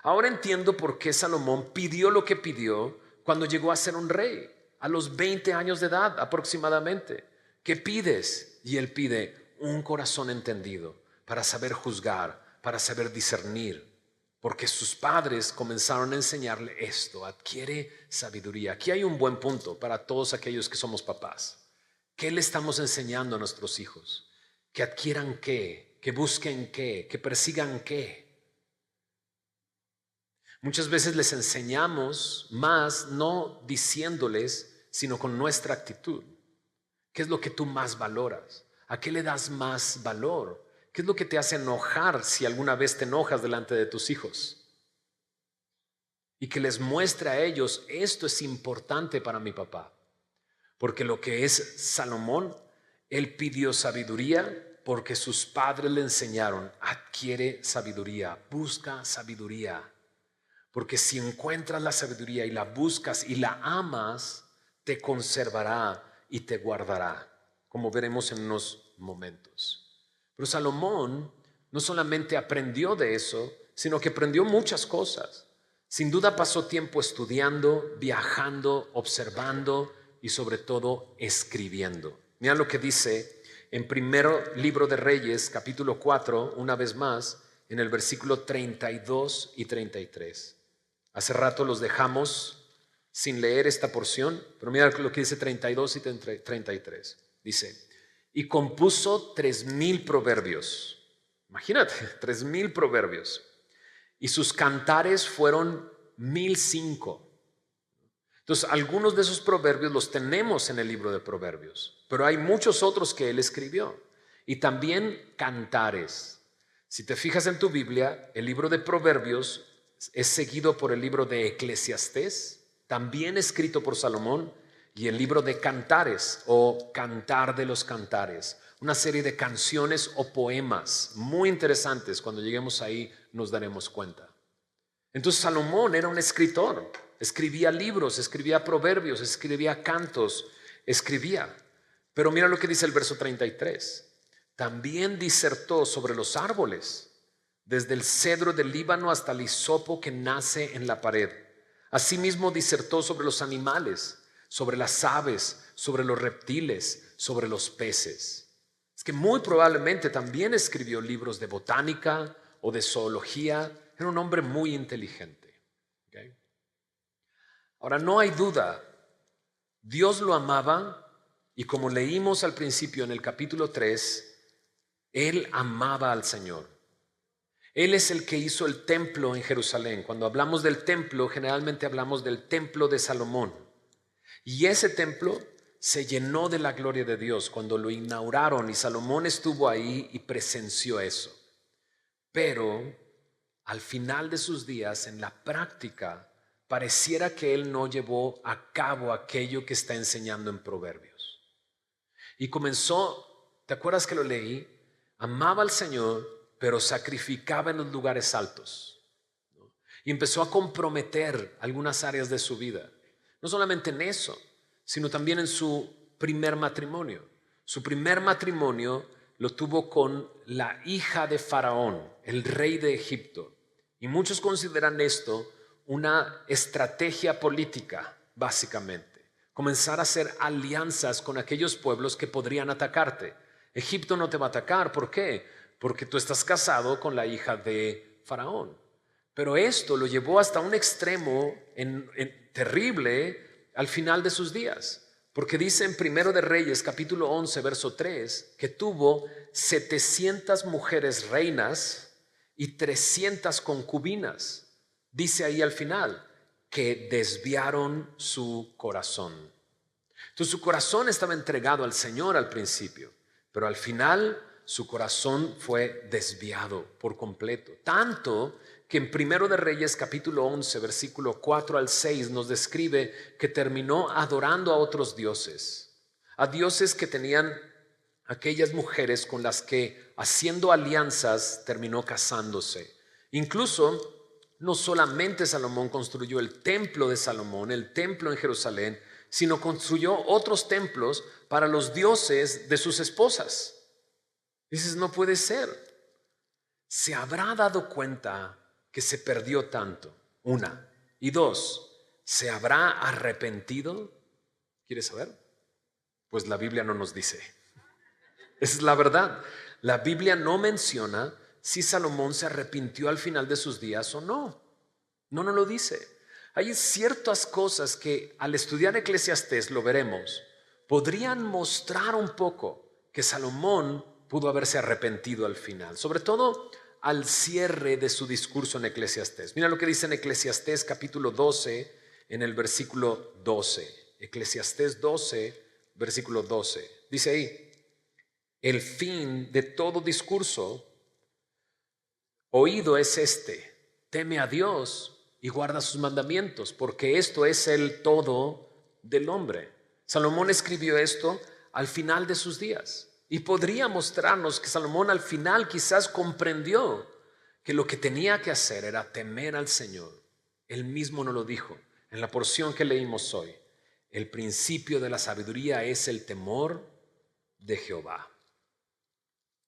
Ahora entiendo por qué Salomón pidió lo que pidió cuando llegó a ser un rey, a los 20 años de edad aproximadamente. ¿Qué pides? y Él pide un corazón entendido para saber juzgar, para saber discernir. Porque sus padres comenzaron a enseñarle esto, adquiere sabiduría. Aquí hay un buen punto para todos aquellos que somos papás. ¿Qué le estamos enseñando a nuestros hijos? Que adquieran qué, que busquen qué, que persigan qué. Muchas veces les enseñamos más no diciéndoles, sino con nuestra actitud. ¿Qué es lo que tú más valoras? ¿A qué le das más valor? ¿Qué es lo que te hace enojar si alguna vez te enojas delante de tus hijos? Y que les muestre a ellos, esto es importante para mi papá. Porque lo que es Salomón, él pidió sabiduría porque sus padres le enseñaron, adquiere sabiduría, busca sabiduría. Porque si encuentras la sabiduría y la buscas y la amas, te conservará y te guardará, como veremos en unos momentos. Pero Salomón no solamente aprendió de eso, sino que aprendió muchas cosas. Sin duda pasó tiempo estudiando, viajando, observando y sobre todo escribiendo. Mira lo que dice en primero libro de Reyes, capítulo 4, una vez más, en el versículo 32 y 33. Hace rato los dejamos sin leer esta porción, pero mira lo que dice 32 y 33. Dice: y compuso 3,000 proverbios. Imagínate, 3,000 proverbios. Y sus cantares fueron 1,005. Entonces, algunos de esos proverbios los tenemos en el libro de Proverbios, pero hay muchos otros que él escribió. Y también cantares. Si te fijas en tu Biblia, el libro de Proverbios es seguido por el libro de Eclesiastés, también escrito por Salomón, y el libro de Cantares o Cantar de los Cantares, una serie de canciones o poemas muy interesantes. Cuando lleguemos ahí nos daremos cuenta. Entonces Salomón era un escritor, escribía libros, escribía proverbios, escribía cantos, escribía. Pero mira lo que dice el verso 33. También disertó sobre los árboles, desde el cedro del Líbano hasta el hisopo que nace en la pared. Asimismo disertó sobre los animales, sobre las aves, sobre los reptiles, sobre los peces. Es que muy probablemente también escribió libros de botánica o de zoología. Era un hombre muy inteligente. ¿Okay? Ahora, no hay duda, Dios lo amaba y como leímos al principio en el capítulo 3, él amaba al Señor. Él es el que hizo el templo en Jerusalén. Cuando hablamos del templo, generalmente hablamos del templo de Salomón. Y ese templo se llenó de la gloria de Dios cuando lo inauguraron y Salomón estuvo ahí y presenció eso. Pero al final de sus días, en la práctica, pareciera que él no llevó a cabo aquello que está enseñando en Proverbios. Y comenzó, ¿te acuerdas que lo leí? Amaba al Señor, pero sacrificaba en los lugares altos, ¿no? Y empezó a comprometer algunas áreas de su vida. No solamente en eso, sino también en su primer matrimonio. Su primer matrimonio lo tuvo con la hija de Faraón, el rey de Egipto. Y muchos consideran esto una estrategia política, básicamente. Comenzar a hacer alianzas con aquellos pueblos que podrían atacarte. Egipto no te va a atacar, ¿por qué? Porque tú estás casado con la hija de Faraón. Pero esto lo llevó hasta un extremo terrible al final de sus días. Porque dice en Primero de Reyes, capítulo 11, verso 3, que tuvo 700 mujeres reinas y 300 concubinas. Dice ahí al final, que desviaron su corazón. Entonces su corazón estaba entregado al Señor al principio, pero al final su corazón fue desviado por completo. Tanto que en Primero de Reyes capítulo 11 versículo 4 al 6 nos describe que terminó adorando a otros dioses, a dioses que tenían aquellas mujeres con las que haciendo alianzas terminó casándose. Incluso no solamente Salomón construyó el templo de Salomón, el templo en Jerusalén, sino construyó otros templos para los dioses de sus esposas. Dices, no puede ser. ¿Se habrá dado cuenta que se perdió tanto? Una. Y dos, ¿se habrá arrepentido? ¿Quieres saber? Pues la Biblia no nos dice. Esa es la verdad. La Biblia no menciona si Salomón se arrepintió al final de sus días o no. No lo dice. Hay ciertas cosas que al estudiar Eclesiastés, lo veremos, podrían mostrar un poco que Salomón pudo haberse arrepentido al final, sobre todo al cierre de su discurso en Eclesiastés. Mira lo que dice en Eclesiastés capítulo 12, en el versículo 12. Eclesiastés 12, versículo 12. Dice ahí: el fin de todo discurso oído es este: teme a Dios y guarda sus mandamientos, porque esto es el todo del hombre. Salomón escribió esto al final de sus días. Y podría mostrarnos que Salomón al final quizás comprendió que lo que tenía que hacer era temer al Señor. Él mismo nos lo dijo en la porción que leímos hoy. El principio de la sabiduría es el temor de Jehová.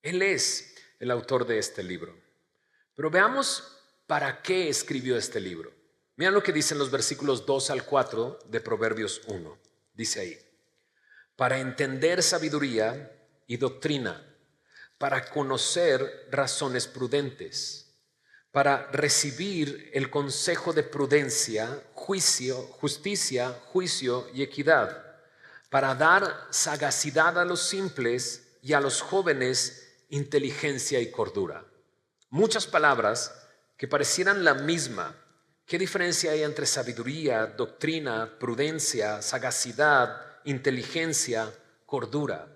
Él es el autor de este libro. Pero veamos para qué escribió este libro. Mira lo que dicen los versículos 2 al 4 de Proverbios 1. Dice ahí: para entender sabiduría y doctrina, para conocer razones prudentes, para recibir el consejo de prudencia, justicia, juicio y equidad, para dar sagacidad a los simples y a los jóvenes inteligencia y cordura. Muchas palabras que parecieran la misma. ¿Qué diferencia hay entre sabiduría, doctrina, prudencia, sagacidad, inteligencia, cordura?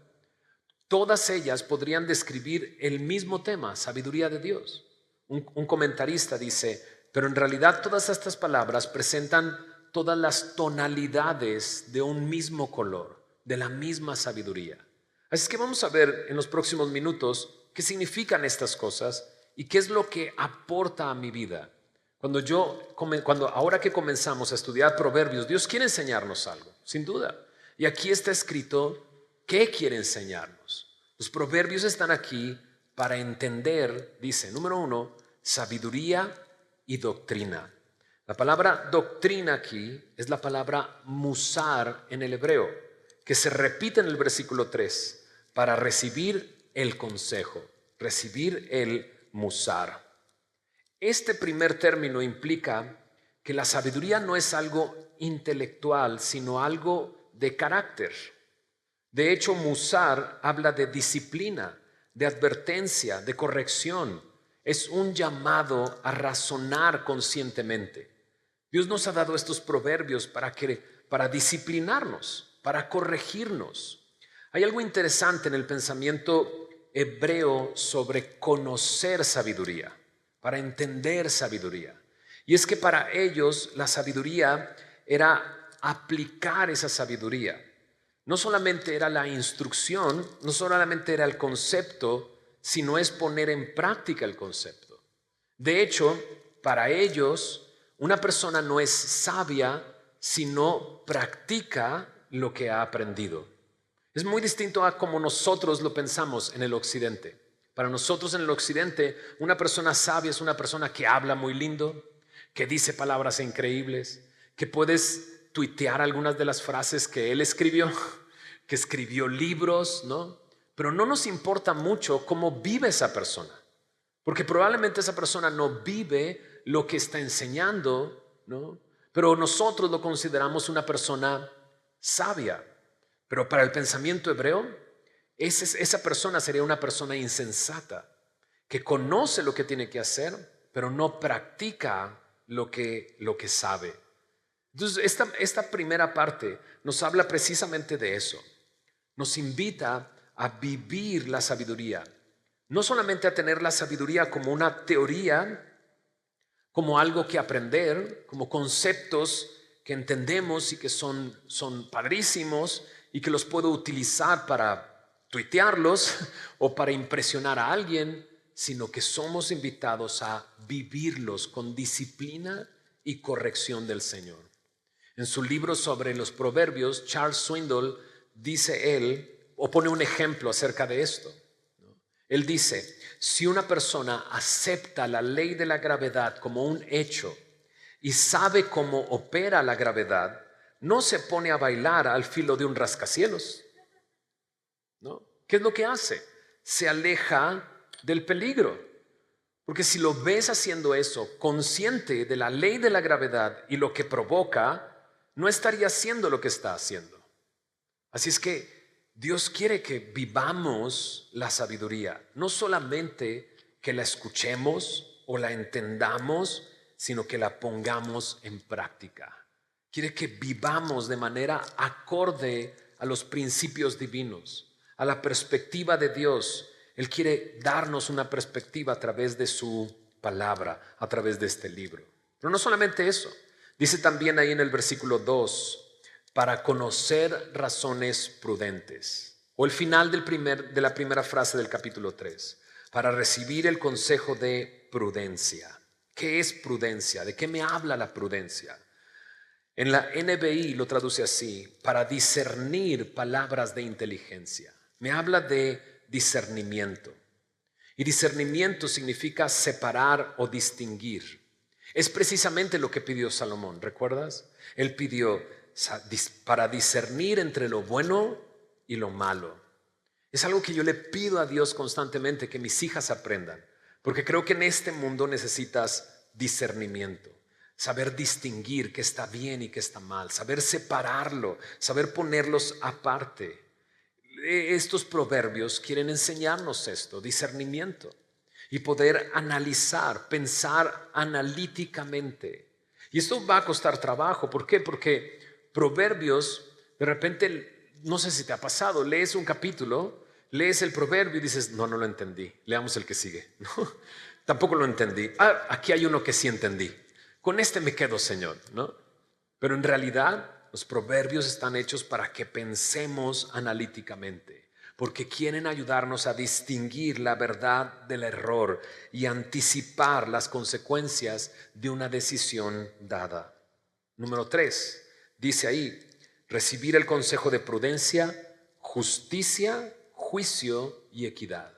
Todas ellas podrían describir el mismo tema, sabiduría de Dios. Un comentarista dice, pero en realidad todas estas palabras presentan todas las tonalidades de un mismo color, de la misma sabiduría. Así es que vamos a ver en los próximos minutos qué significan estas cosas y qué es lo que aporta a mi vida. Ahora que comenzamos a estudiar Proverbios, Dios quiere enseñarnos algo, sin duda. Y aquí está escrito qué quiere enseñarnos. Los proverbios están aquí para entender, dice, número 1, sabiduría y doctrina. La palabra doctrina aquí es la palabra musar en el hebreo, que se repite en el versículo 3, para recibir el consejo, recibir el musar. Este primer término implica que la sabiduría no es algo intelectual, sino algo de carácter. De hecho, musar habla de disciplina, de advertencia, de corrección. Es un llamado a razonar conscientemente. Dios nos ha dado estos proverbios para disciplinarnos, para corregirnos. Hay algo interesante en el pensamiento hebreo sobre conocer sabiduría, para entender sabiduría. Y es que para ellos la sabiduría era aplicar esa sabiduría. No solamente era la instrucción, no solamente era el concepto, sino es poner en práctica el concepto. De hecho, para ellos, una persona no es sabia si no practica lo que ha aprendido. Es muy distinto a como nosotros lo pensamos en el occidente. Para nosotros en el occidente, una persona sabia es una persona que habla muy lindo, que dice palabras increíbles, que puedes tuitear algunas de las frases que él escribió, que escribió libros, ¿no? Pero no nos importa mucho cómo vive esa persona, porque probablemente esa persona no vive lo que está enseñando, ¿no? Pero nosotros lo consideramos una persona sabia. Pero para el pensamiento hebreo, esa persona sería una persona insensata, que conoce lo que tiene que hacer, pero no practica lo que sabe. Entonces, esta primera parte nos habla precisamente de eso. Nos invita a vivir la sabiduría. No solamente a tener la sabiduría como una teoría, como algo que aprender, como conceptos que entendemos y que son padrísimos y que los puedo utilizar para tuitearlos o para impresionar a alguien, sino que somos invitados a vivirlos con disciplina y corrección del Señor. En su libro sobre los proverbios, Charles Swindoll dice o pone un ejemplo acerca de esto. Él dice, si una persona acepta la ley de la gravedad como un hecho y sabe cómo opera la gravedad, no se pone a bailar al filo de un rascacielos, ¿no? ¿Qué es lo que hace? Se aleja del peligro. Porque si lo ves haciendo eso, consciente de la ley de la gravedad y lo que provoca, no estaría haciendo lo que está haciendo. Así es que Dios quiere que vivamos la sabiduría, no solamente que la escuchemos o la entendamos, sino que la pongamos en práctica. Quiere que vivamos de manera acorde a los principios divinos, a la perspectiva de Dios. Él quiere darnos una perspectiva a través de su palabra, a través de este libro. Pero no solamente eso. Dice también ahí en el versículo 2, para conocer razones prudentes. O el final de la primera frase del capítulo 3, para recibir el consejo de prudencia. ¿Qué es prudencia? ¿De qué me habla la prudencia? En la NBI lo traduce así, para discernir palabras de inteligencia. Me habla de discernimiento. Y discernimiento significa separar o distinguir. Es precisamente lo que pidió Salomón, ¿recuerdas? Él pidió para discernir entre lo bueno y lo malo. Es algo que yo le pido a Dios constantemente que mis hijas aprendan, porque creo que en este mundo necesitas discernimiento, saber distinguir qué está bien y qué está mal, saber separarlo, saber ponerlos aparte. Estos proverbios quieren enseñarnos esto, discernimiento, y poder analizar, pensar analíticamente. Y esto va a costar trabajo. ¿Por qué? Porque proverbios, de repente, no sé si te ha pasado, lees un capítulo, lees el proverbio y dices, no lo entendí, leamos el que sigue. No, tampoco lo entendí. Aquí hay uno que sí entendí. Con este me quedo, Señor, ¿no? Pero en realidad los proverbios están hechos para que pensemos analíticamente, porque quieren ayudarnos a distinguir la verdad del error y anticipar las consecuencias de una decisión dada. Número 3, dice ahí, recibir el consejo de prudencia, justicia, juicio y equidad.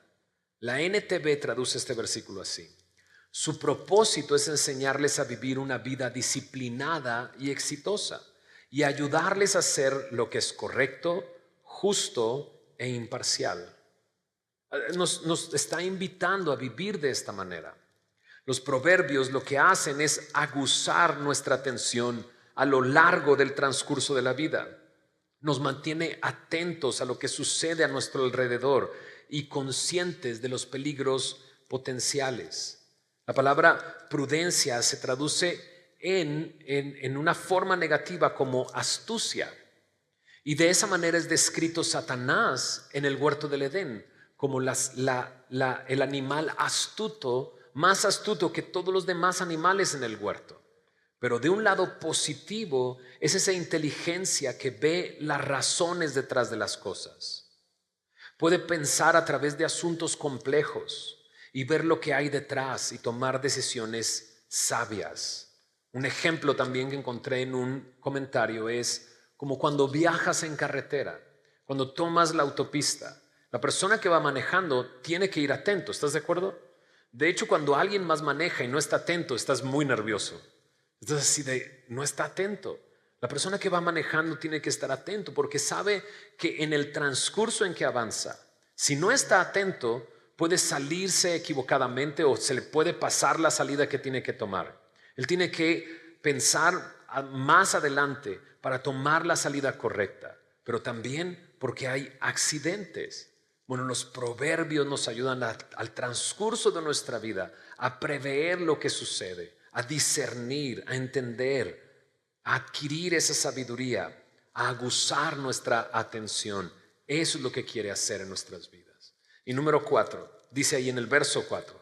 La NTV traduce este versículo así. Su propósito es enseñarles a vivir una vida disciplinada y exitosa y ayudarles a hacer lo que es correcto, justo e imparcial. Nos está invitando a vivir de esta manera. Los proverbios lo que hacen es aguzar nuestra atención a lo largo del transcurso de la vida. Nos mantiene atentos a lo que sucede a nuestro alrededor y conscientes de los peligros potenciales. La palabra prudencia se traduce en una forma negativa como astucia. Y de esa manera es descrito Satanás en el huerto del Edén como el animal astuto, más astuto que todos los demás animales en el huerto. Pero de un lado positivo es esa inteligencia que ve las razones detrás de las cosas. Puede pensar a través de asuntos complejos y ver lo que hay detrás y tomar decisiones sabias. Un ejemplo también que encontré en un comentario es como cuando viajas en carretera, cuando tomas la autopista. La persona que va manejando tiene que ir atento, ¿estás de acuerdo? De hecho, cuando alguien más maneja y no está atento, estás muy nervioso. Entonces, así no está atento. La persona que va manejando tiene que estar atento porque sabe que en el transcurso en que avanza, si no está atento, puede salirse equivocadamente o se le puede pasar la salida que tiene que tomar. Él tiene que pensar más adelante para tomar la salida correcta, pero también porque hay accidentes. Bueno, los proverbios nos ayudan al transcurso de nuestra vida a prever lo que sucede, a discernir, a entender, a adquirir esa sabiduría, a aguzar nuestra atención. Eso es lo que quiere hacer en nuestras vidas. Y número 4, dice ahí en el verso 4,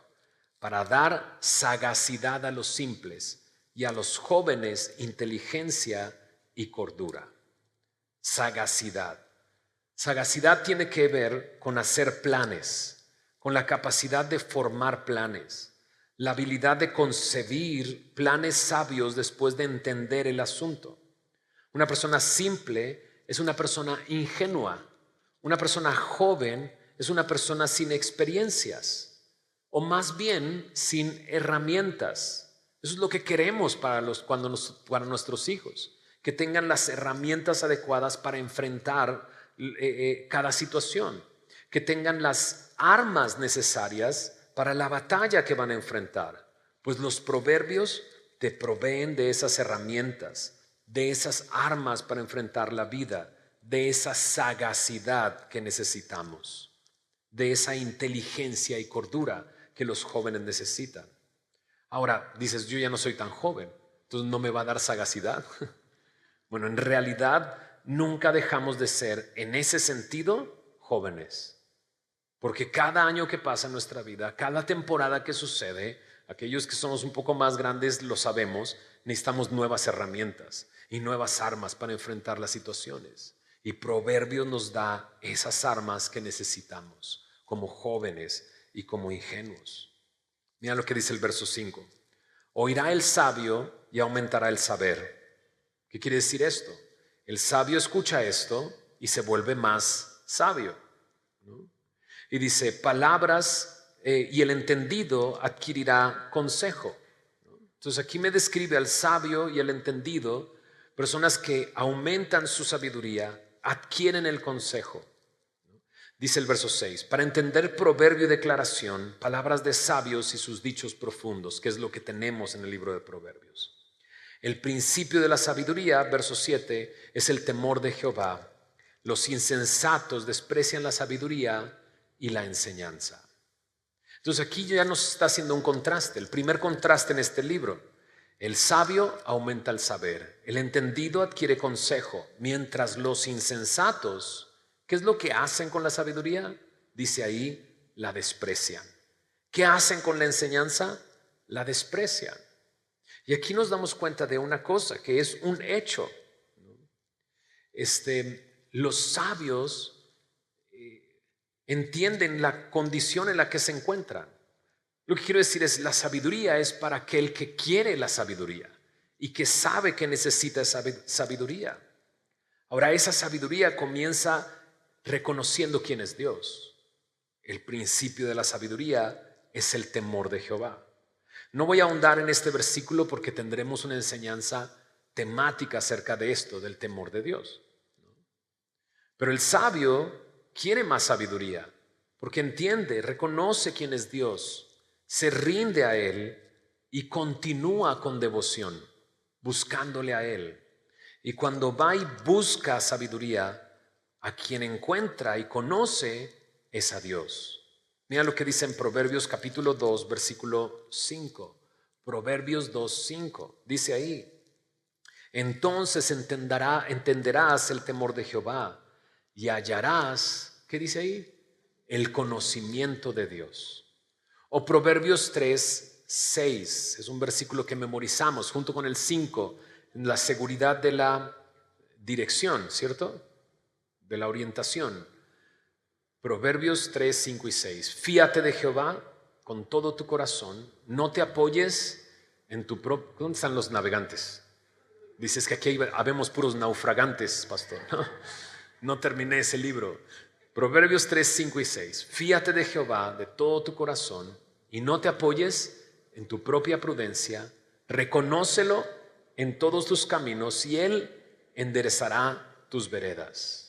para dar sagacidad a los simples y a los jóvenes inteligencia y cordura. Sagacidad. Sagacidad tiene que ver con hacer planes, con la capacidad de formar planes, la habilidad de concebir planes sabios después de entender el asunto. Una persona simple es una persona ingenua. Una persona joven es una persona sin experiencias, o más bien sin herramientas. Eso es lo que queremos para nuestros hijos, que tengan las herramientas adecuadas para enfrentar cada situación, que tengan las armas necesarias para la batalla que van a enfrentar. Pues los proverbios te proveen de esas herramientas, de esas armas para enfrentar la vida, de esa sagacidad que necesitamos, de esa inteligencia y cordura que los jóvenes necesitan. Ahora, dices, yo ya no soy tan joven, entonces no me va a dar sagacidad. Bueno, en realidad nunca dejamos de ser, en ese sentido, jóvenes. Porque cada año que pasa en nuestra vida, cada temporada que sucede, aquellos que somos un poco más grandes lo sabemos, necesitamos nuevas herramientas y nuevas armas para enfrentar las situaciones. Y Proverbios nos da esas armas que necesitamos como jóvenes y como ingenuos. Mira lo que dice el verso 5. Oirá el sabio y aumentará el saber. ¿Qué quiere decir esto? El sabio escucha esto y se vuelve más sabio, ¿no? Y dice, palabras y el entendido adquirirá consejo. Entonces aquí me describe al sabio y el entendido, personas que aumentan su sabiduría, adquieren el consejo. Dice el verso 6, para entender proverbio y declaración, palabras de sabios y sus dichos profundos, que es lo que tenemos en el libro de Proverbios. El principio de la sabiduría, verso 7, es el temor de Jehová. Los insensatos desprecian la sabiduría y la enseñanza. Entonces aquí ya nos está haciendo un contraste, el primer contraste en este libro. El sabio aumenta el saber, el entendido adquiere consejo, mientras los insensatos, ¿qué es lo que hacen con la sabiduría? Dice ahí, la desprecian. ¿Qué hacen con la enseñanza? La desprecian. Y aquí nos damos cuenta de una cosa, que es un hecho. Los sabios entienden la condición en la que se encuentran. Lo que quiero decir es, la sabiduría es para aquel que quiere la sabiduría y que sabe que necesita esa sabiduría. Ahora, esa sabiduría comienza reconociendo quién es Dios. El principio de la sabiduría es el temor de Jehová. No voy a ahondar en este versículo porque tendremos una enseñanza temática acerca de esto, del temor de Dios. Pero el sabio quiere más sabiduría porque entiende, reconoce quién es Dios, se rinde a Él y continúa con devoción, buscándole a Él. Y cuando va y busca sabiduría, a quien encuentra y conoce es a Dios. Mira lo que dice en Proverbios capítulo 2, versículo 5. Proverbios 2, 5. Dice ahí, entonces entenderás el temor de Jehová y hallarás, ¿qué dice ahí? El conocimiento de Dios. O Proverbios 3, 6. Es un versículo que memorizamos junto con el 5, la seguridad de la dirección, ¿cierto? De la orientación. Proverbios 3, 5 y 6. Fíate de Jehová con todo tu corazón, no te apoyes en tu propio... ¿Dónde están los navegantes? Dices que aquí habemos puros naufragantes, pastor. No terminé ese libro. Proverbios 3, 5 y 6. Fíate de Jehová de todo tu corazón y no te apoyes en tu propia prudencia. Reconócelo en todos tus caminos y Él enderezará tus veredas.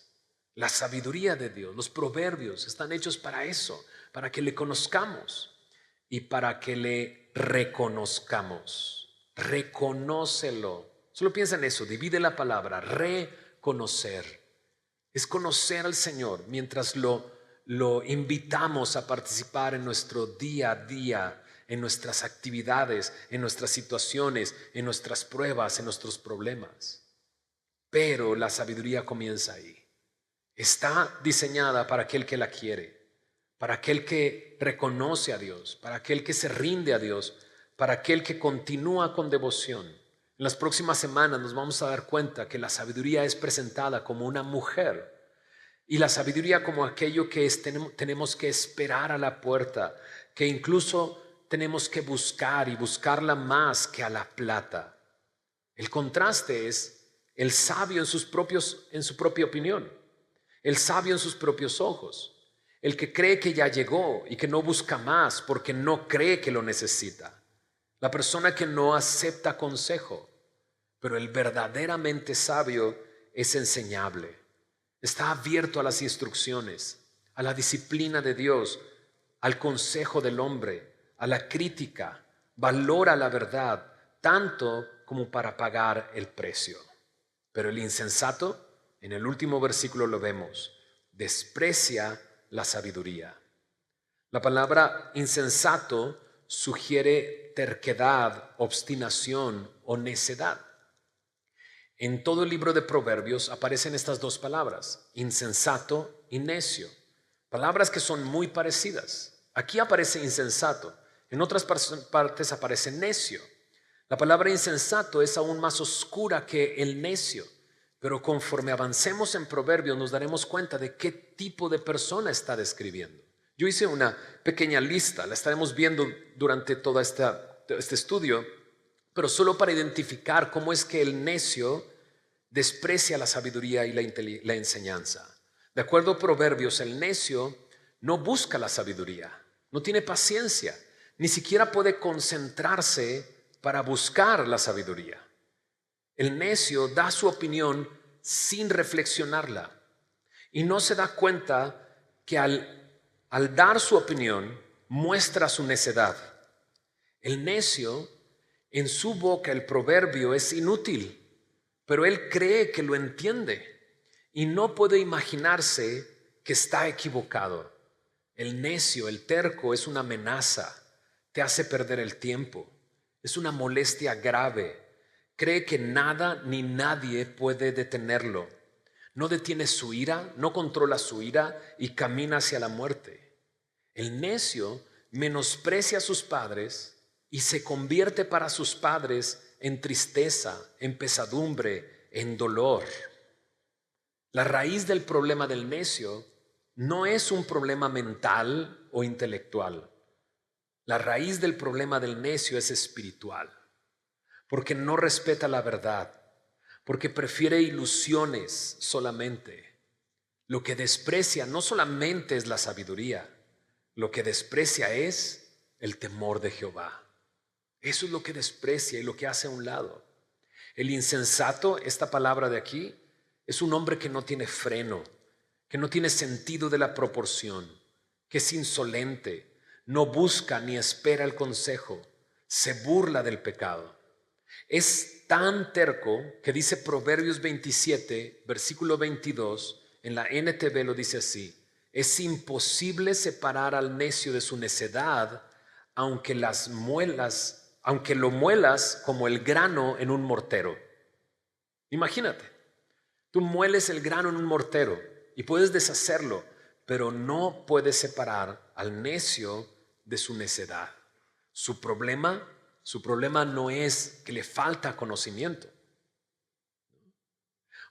La sabiduría de Dios, los proverbios están hechos para eso, para que le conozcamos y para que le reconozcamos. Reconócelo. Solo piensa en eso, divide la palabra, reconocer. Es conocer al Señor mientras lo invitamos a participar en nuestro día a día, en nuestras actividades, en nuestras situaciones, en nuestras pruebas, en nuestros problemas. Pero la sabiduría comienza ahí. Está diseñada para aquel que la quiere, para aquel que reconoce a Dios, para aquel que se rinde a Dios, para aquel que continúa con devoción. En las próximas semanas nos vamos a dar cuenta que la sabiduría es presentada como una mujer y la sabiduría como aquello que tenemos que esperar a la puerta, que incluso tenemos que buscar y buscarla más que a la plata. El contraste es el sabio en su propia opinión. El sabio en sus propios ojos, el que cree que ya llegó y que no busca más porque no cree que lo necesita, la persona que no acepta consejo. Pero el verdaderamente sabio es enseñable, está abierto a las instrucciones, a la disciplina de Dios, al consejo del hombre, a la crítica, valora la verdad tanto como para pagar el precio. Pero el insensato, en el último versículo lo vemos, desprecia la sabiduría. La palabra insensato sugiere terquedad, obstinación o necedad. En todo el libro de Proverbios aparecen estas dos palabras, insensato y necio, palabras que son muy parecidas. Aquí aparece insensato, en otras partes aparece necio. La palabra insensato es aún más oscura que el necio, pero conforme avancemos en Proverbios nos daremos cuenta de qué tipo de persona está describiendo. Yo hice una pequeña lista, la estaremos viendo durante todo este estudio, pero solo para identificar cómo es que el necio desprecia la sabiduría y la enseñanza. De acuerdo a Proverbios, el necio no busca la sabiduría, no tiene paciencia, ni siquiera puede concentrarse para buscar la sabiduría. El necio da su opinión sin reflexionarla y no se da cuenta que al dar su opinión muestra su necedad. El necio, en su boca el proverbio es inútil, pero él cree que lo entiende y no puede imaginarse que está equivocado. El necio, el terco, es una amenaza, te hace perder el tiempo, es una molestia grave. Cree que nada ni nadie puede detenerlo. No detiene su ira, no controla su ira y camina hacia la muerte. El necio menosprecia a sus padres y se convierte para sus padres en tristeza, en pesadumbre, en dolor. La raíz del problema del necio no es un problema mental o intelectual. La raíz del problema del necio es espiritual, porque no respeta la verdad, porque prefiere ilusiones solamente. Lo que desprecia no solamente es la sabiduría, lo que desprecia es el temor de Jehová. Eso es lo que desprecia y lo que hace a un lado. El insensato, esta palabra de aquí, es un hombre que no tiene freno, que no tiene sentido de la proporción, que es insolente, no busca ni espera el consejo, se burla del pecado. Es tan terco que dice Proverbios 27, versículo 22, en la NTV lo dice así: es imposible separar al necio de su necedad, aunque lo muelas como el grano en un mortero. Imagínate, tú mueles el grano en un mortero y puedes deshacerlo, pero no puedes separar al necio de su necedad. Su problema no es que le falta conocimiento.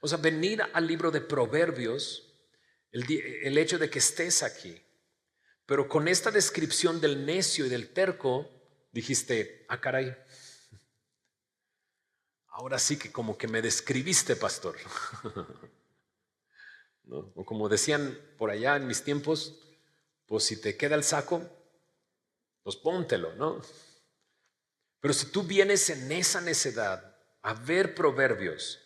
O sea, venir al libro de Proverbios, el hecho de que estés aquí, pero con esta descripción del necio y del terco, dijiste, ah, caray, ahora sí que como que me describiste, pastor. ¿No? O como decían por allá en mis tiempos, pues si te queda el saco, pues póntelo, ¿no? Pero si tú vienes en esa necedad a ver Proverbios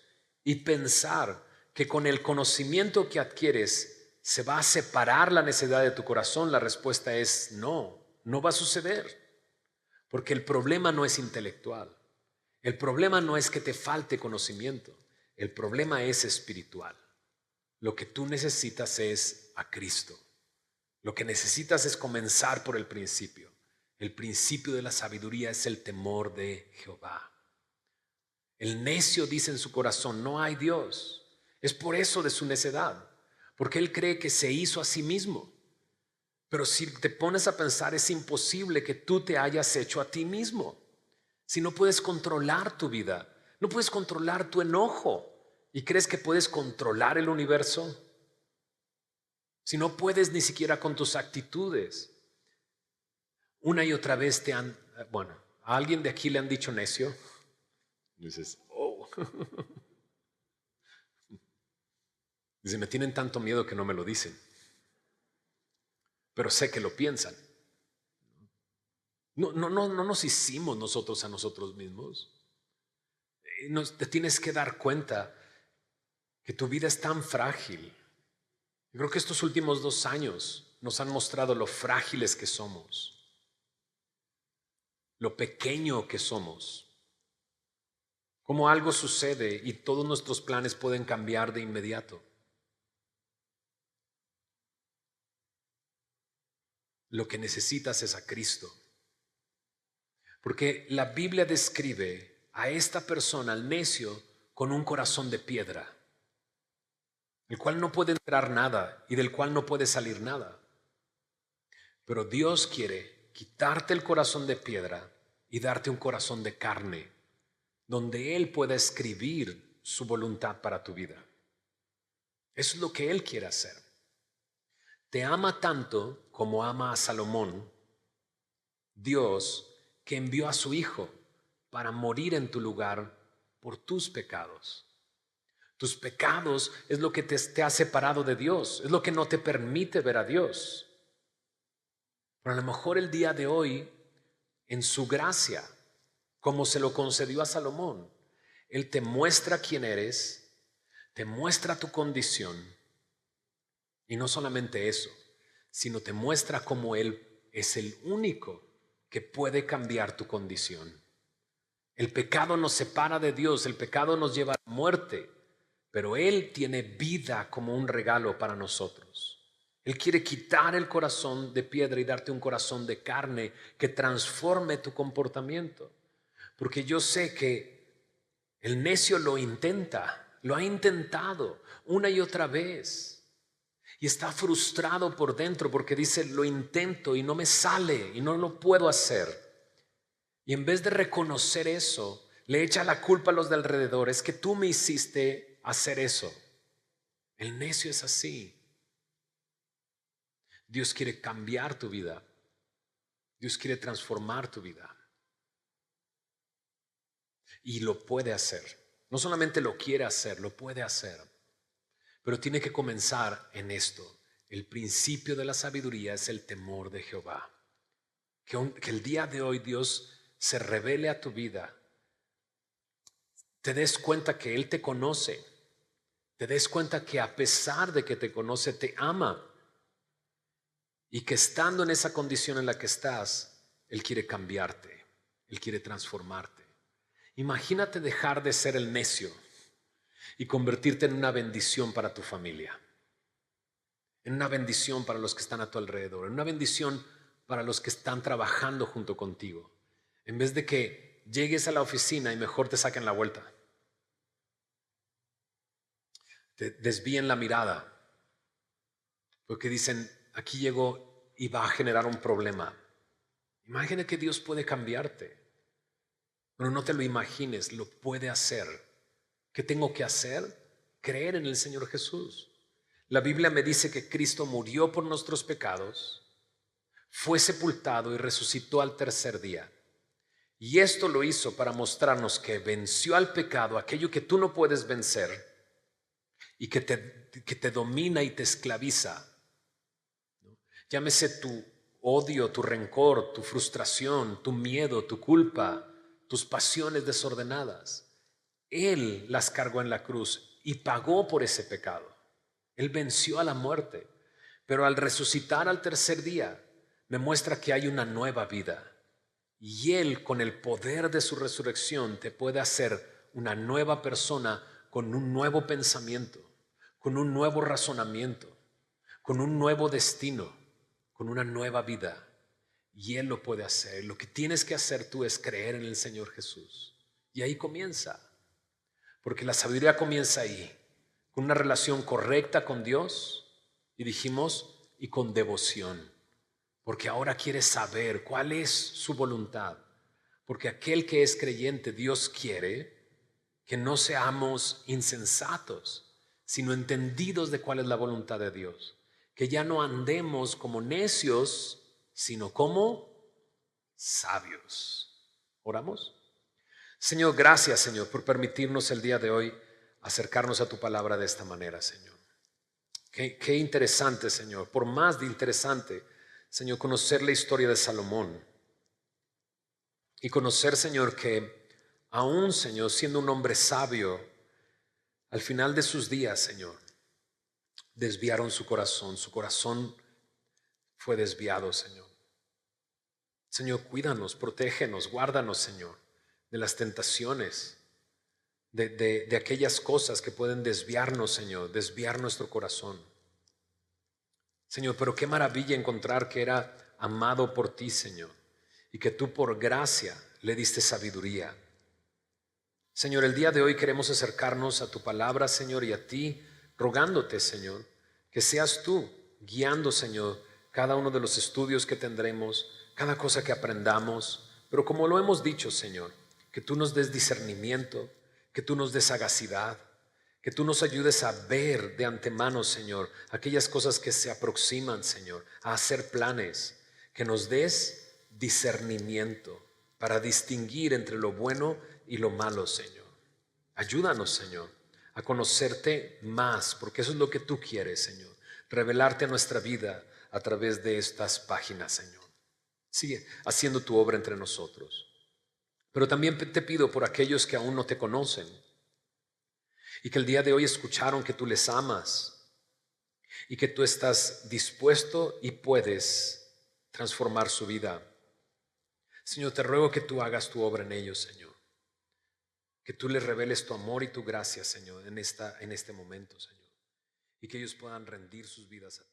y pensar que con el conocimiento que adquieres se va a separar la necedad de tu corazón, la respuesta es no, no va a suceder. Porque el problema no es intelectual, el problema no es que te falte conocimiento, el problema es espiritual. Lo que tú necesitas es a Cristo. Lo que necesitas es comenzar por el principio. El principio de la sabiduría es el temor de Jehová. El necio dice en su corazón, no hay Dios. Es por eso de su necedad, porque él cree que se hizo a sí mismo. Pero si te pones a pensar, es imposible que tú te hayas hecho a ti mismo. Si no puedes controlar tu vida, no puedes controlar tu enojo y crees que puedes controlar el universo, si no puedes ni siquiera con tus actitudes. Una y otra vez a alguien de aquí le han dicho necio. Dices, oh. Dice, me tienen tanto miedo que no me lo dicen, pero sé que lo piensan. No nos hicimos nosotros a nosotros mismos. Te tienes que dar cuenta que tu vida es tan frágil, Yo creo que estos últimos 2 años nos han mostrado lo frágiles que somos, lo pequeño que somos, cómo algo sucede y todos nuestros planes pueden cambiar de inmediato. Lo que necesitas es a Cristo. Porque la Biblia describe a esta persona, al necio, con un corazón de piedra, el cual no puede entrar nada y del cual no puede salir nada. Pero Dios quiere quitarte el corazón de piedra y darte un corazón de carne, donde Él pueda escribir su voluntad para tu vida. Eso es lo que Él quiere hacer. Te ama tanto como ama a Salomón, Dios, que envió a su Hijo para morir en tu lugar por tus pecados. Tus pecados es lo que te ha separado de Dios, es lo que no te permite ver a Dios. Pero a lo mejor el día de hoy, en su gracia, como se lo concedió a Salomón, Él te muestra quién eres, te muestra tu condición, y no solamente eso, sino te muestra cómo Él es el único que puede cambiar tu condición. El pecado nos separa de Dios, el pecado nos lleva a la muerte, pero Él tiene vida como un regalo para nosotros. Él quiere quitar el corazón de piedra y darte un corazón de carne que transforme tu comportamiento. Porque yo sé que el necio lo intenta, lo ha intentado una y otra vez. Y está frustrado por dentro porque dice, lo intento y no me sale y no lo puedo hacer. Y en vez de reconocer eso, le echa la culpa a los de alrededor. Es que tú me hiciste hacer eso. El necio es así. Dios quiere cambiar tu vida. Dios quiere transformar tu vida. Y lo puede hacer. No solamente lo quiere hacer, lo puede hacer. Pero tiene que comenzar en esto. El principio de la sabiduría es el temor de Jehová. Que el día de hoy Dios se revele a tu vida. Te des cuenta que Él te conoce. Te des cuenta que a pesar de que te conoce, te ama. Y que estando en esa condición en la que estás, Él quiere cambiarte. Él quiere transformarte. Imagínate dejar de ser el necio y convertirte en una bendición para tu familia, en una bendición para los que están a tu alrededor, en una bendición para los que están trabajando junto contigo. En vez de que llegues a la oficina y mejor te saquen la vuelta, te desvíen la mirada, porque dicen, aquí llegó y va a generar un problema. Imagina que Dios puede cambiarte, pero no te lo imagines, lo puede hacer. ¿Qué tengo que hacer? Creer en el Señor Jesús. La Biblia me dice que Cristo murió por nuestros pecados, fue sepultado y resucitó al tercer día. Y esto lo hizo para mostrarnos que venció al pecado, aquello que tú no puedes vencer y que te domina y te esclaviza. ¿No? Llámese tu odio, tu rencor, tu frustración, tu miedo, tu culpa, tus pasiones desordenadas. Él las cargó en la cruz y pagó por ese pecado. Él venció a la muerte, pero al resucitar al tercer día me muestra que hay una nueva vida. Y Él, con el poder de su resurrección, te puede hacer una nueva persona con un nuevo pensamiento, con un nuevo razonamiento, con un nuevo destino, con una nueva vida. Y Él lo puede hacer. Lo que tienes que hacer tú es creer en el Señor Jesús. Y ahí comienza. Porque la sabiduría comienza ahí, con una relación correcta con Dios, y dijimos, y con devoción. Porque ahora quieres saber cuál es su voluntad. Porque aquel que es creyente, Dios quiere que no seamos insensatos, sino entendidos de cuál es la voluntad de Dios. Que ya no andemos como necios, sino como sabios. ¿Oramos? Señor, gracias, Señor, por permitirnos el día de hoy acercarnos a tu palabra de esta manera, Señor. Qué interesante, Señor, por más de interesante, Señor, conocer la historia de Salomón y conocer, Señor, que aún, Señor, siendo un hombre sabio, al final de sus días, Señor, desviaron su corazón. Su corazón fue desviado, Señor. Señor, cuídanos, protégenos, guárdanos, Señor, de las tentaciones, de aquellas cosas que pueden desviarnos, Señor, desviar nuestro corazón. Señor, pero qué maravilla encontrar que era amado por ti, Señor, y que tú por gracia le diste sabiduría. Señor, el día de hoy queremos acercarnos a tu palabra, Señor, y a ti, rogándote, Señor, que seas tú guiando, Señor, cada uno de los estudios que tendremos, cada cosa que aprendamos. Pero como lo hemos dicho, Señor, que tú nos des discernimiento, que tú nos des sagacidad, que tú nos ayudes a ver de antemano, Señor, aquellas cosas que se aproximan, Señor, a hacer planes, que nos des discernimiento para distinguir entre lo bueno y lo malo, Señor. Ayúdanos, Señor, a conocerte más, porque eso es lo que tú quieres, Señor, revelarte a nuestra vida a través de estas páginas, Señor. Sigue haciendo tu obra entre nosotros. Pero también te pido por aquellos que aún no te conocen y que el día de hoy escucharon que tú les amas y que tú estás dispuesto y puedes transformar su vida. Señor, te ruego que tú hagas tu obra en ellos, Señor. Que tú les reveles tu amor y tu gracia, Señor, en este momento, Señor. Y que ellos puedan rendir sus vidas a ti.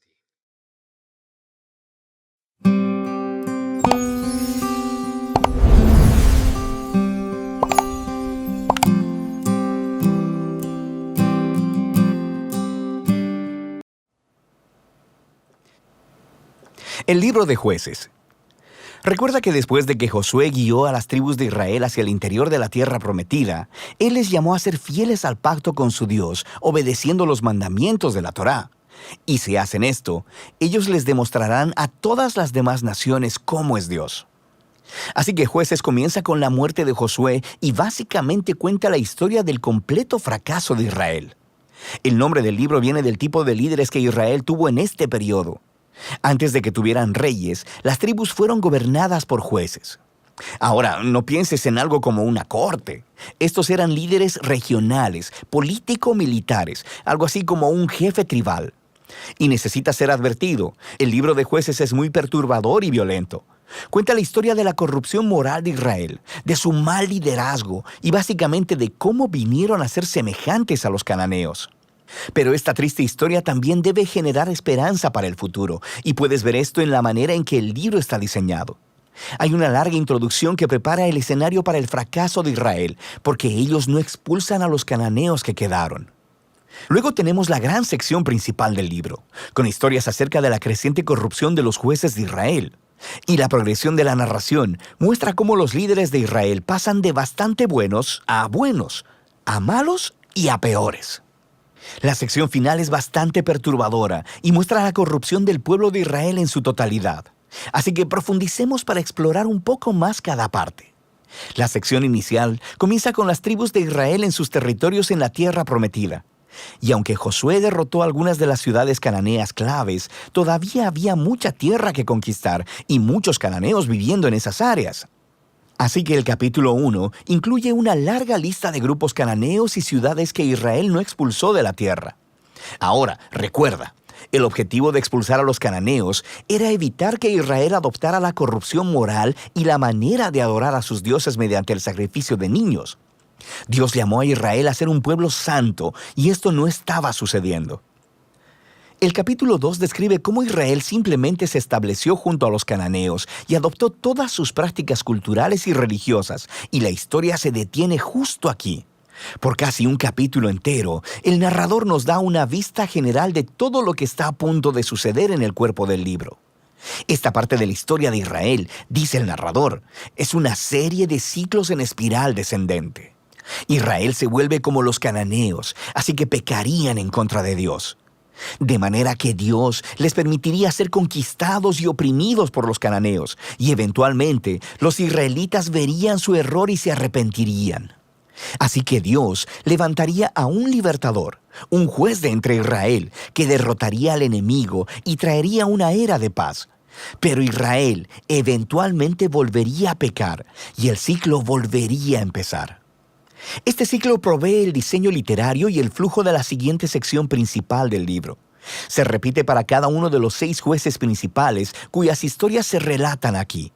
El libro de Jueces. Recuerda que después de que Josué guió a las tribus de Israel hacia el interior de la tierra prometida, él les llamó a ser fieles al pacto con su Dios, obedeciendo los mandamientos de la Torá. Y si hacen esto, ellos les demostrarán a todas las demás naciones cómo es Dios. Así que Jueces comienza con la muerte de Josué y básicamente cuenta la historia del completo fracaso de Israel. El nombre del libro viene del tipo de líderes que Israel tuvo en este periodo. Antes de que tuvieran reyes, las tribus fueron gobernadas por jueces. Ahora, no pienses en algo como una corte. Estos eran líderes regionales, político-militares, algo así como un jefe tribal. Y necesita ser advertido, el libro de Jueces es muy perturbador y violento. Cuenta la historia de la corrupción moral de Israel, de su mal liderazgo y básicamente de cómo vinieron a ser semejantes a los cananeos. Pero esta triste historia también debe generar esperanza para el futuro, y puedes ver esto en la manera en que el libro está diseñado. Hay una larga introducción que prepara el escenario para el fracaso de Israel, porque ellos no expulsan a los cananeos que quedaron. Luego tenemos la gran sección principal del libro, con historias acerca de la creciente corrupción de los jueces de Israel. Y la progresión de la narración muestra cómo los líderes de Israel pasan de bastante buenos, a malos y a peores. La sección final es bastante perturbadora y muestra la corrupción del pueblo de Israel en su totalidad. Así que profundicemos para explorar un poco más cada parte. La sección inicial comienza con las tribus de Israel en sus territorios en la tierra prometida. Y aunque Josué derrotó algunas de las ciudades cananeas claves, todavía había mucha tierra que conquistar y muchos cananeos viviendo en esas áreas. Así que el capítulo 1 incluye una larga lista de grupos cananeos y ciudades que Israel no expulsó de la tierra. Ahora, recuerda, el objetivo de expulsar a los cananeos era evitar que Israel adoptara la corrupción moral y la manera de adorar a sus dioses mediante el sacrificio de niños. Dios llamó a Israel a ser un pueblo santo, y esto no estaba sucediendo. El capítulo 2 describe cómo Israel simplemente se estableció junto a los cananeos y adoptó todas sus prácticas culturales y religiosas, y la historia se detiene justo aquí. Por casi un capítulo entero, el narrador nos da una vista general de todo lo que está a punto de suceder en el cuerpo del libro. Esta parte de la historia de Israel, dice el narrador, es una serie de ciclos en espiral descendente. Israel se vuelve como los cananeos, así que pecarían en contra de Dios. De manera que Dios les permitiría ser conquistados y oprimidos por los cananeos, y eventualmente los israelitas verían su error y se arrepentirían. Así que Dios levantaría a un libertador, un juez de entre Israel, que derrotaría al enemigo y traería una era de paz. Pero Israel eventualmente volvería a pecar, y el ciclo volvería a empezar. Este ciclo provee el diseño literario y el flujo de la siguiente sección principal del libro. Se repite para cada uno de los 6 jueces principales cuyas historias se relatan aquí.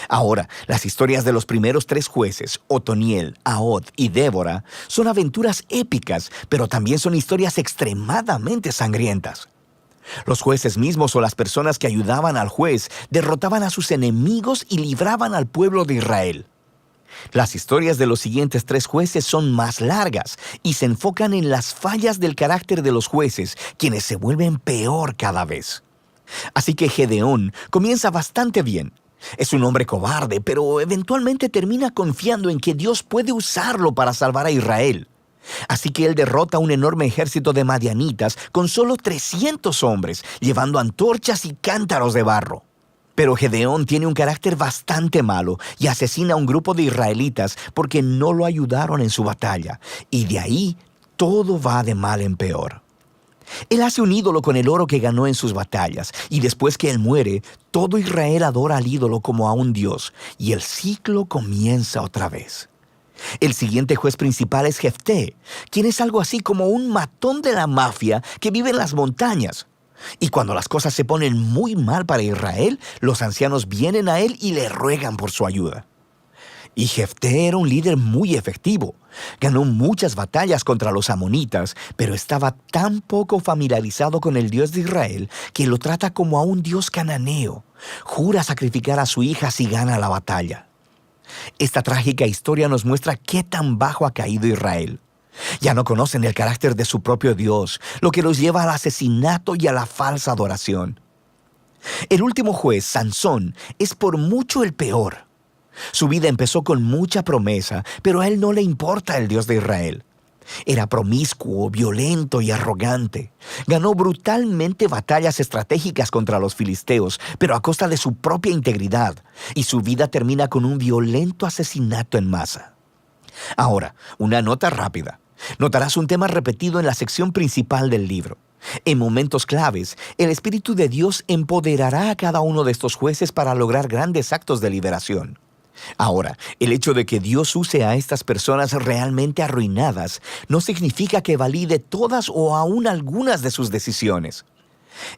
Ahora, las historias de los primeros 3 jueces, Otoniel, Ahod y Débora, son aventuras épicas, pero también son historias extremadamente sangrientas. Los jueces mismos o las personas que ayudaban al juez derrotaban a sus enemigos y libraban al pueblo de Israel. Las historias de los siguientes 3 jueces son más largas y se enfocan en las fallas del carácter de los jueces, quienes se vuelven peor cada vez. Así que Gedeón comienza bastante bien. Es un hombre cobarde, pero eventualmente termina confiando en que Dios puede usarlo para salvar a Israel. Así que él derrota a un enorme ejército de madianitas con solo 300 hombres, llevando antorchas y cántaros de barro. Pero Gedeón tiene un carácter bastante malo y asesina a un grupo de israelitas porque no lo ayudaron en su batalla. Y de ahí todo va de mal en peor. Él hace un ídolo con el oro que ganó en sus batallas, y después que él muere, todo Israel adora al ídolo como a un dios, y el ciclo comienza otra vez. El siguiente juez principal es Jefté, quien es algo así como un matón de la mafia que vive en las montañas. Y cuando las cosas se ponen muy mal para Israel, los ancianos vienen a él y le ruegan por su ayuda. Y Jefté era un líder muy efectivo. Ganó muchas batallas contra los amonitas, pero estaba tan poco familiarizado con el Dios de Israel que lo trata como a un dios cananeo. Jura sacrificar a su hija si gana la batalla. Esta trágica historia nos muestra qué tan bajo ha caído Israel. Ya no conocen el carácter de su propio Dios, lo que los lleva al asesinato y a la falsa adoración. El último juez, Sansón, es por mucho el peor. Su vida empezó con mucha promesa, pero a él no le importa el Dios de Israel. Era promiscuo, violento y arrogante. Ganó brutalmente batallas estratégicas contra los filisteos, pero a costa de su propia integridad, y su vida termina con un violento asesinato en masa. Ahora, una nota rápida. Notarás un tema repetido en la sección principal del libro. En momentos claves, el Espíritu de Dios empoderará a cada uno de estos jueces para lograr grandes actos de liberación. Ahora, el hecho de que Dios use a estas personas realmente arruinadas no significa que valide todas o aún algunas de sus decisiones.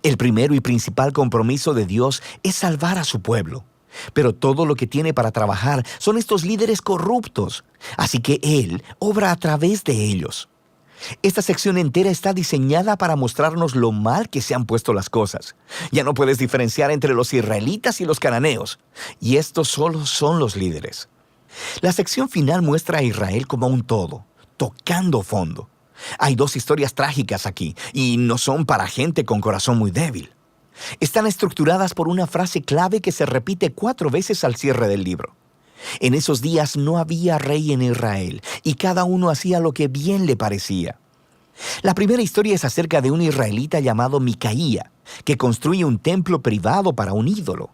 El primero y principal compromiso de Dios es salvar a su pueblo. Pero todo lo que tiene para trabajar son estos líderes corruptos, así que Él obra a través de ellos. Esta sección entera está diseñada para mostrarnos lo mal que se han puesto las cosas. Ya no puedes diferenciar entre los israelitas y los cananeos, y estos solo son los líderes. La sección final muestra a Israel como un todo, tocando fondo. Hay 2 historias trágicas aquí, y no son para gente con corazón muy débil. Están estructuradas por una frase clave que se repite 4 veces al cierre del libro. En esos días no había rey en Israel, y cada uno hacía lo que bien le parecía. La primera historia es acerca de un israelita llamado Micaía, que construye un templo privado para un ídolo.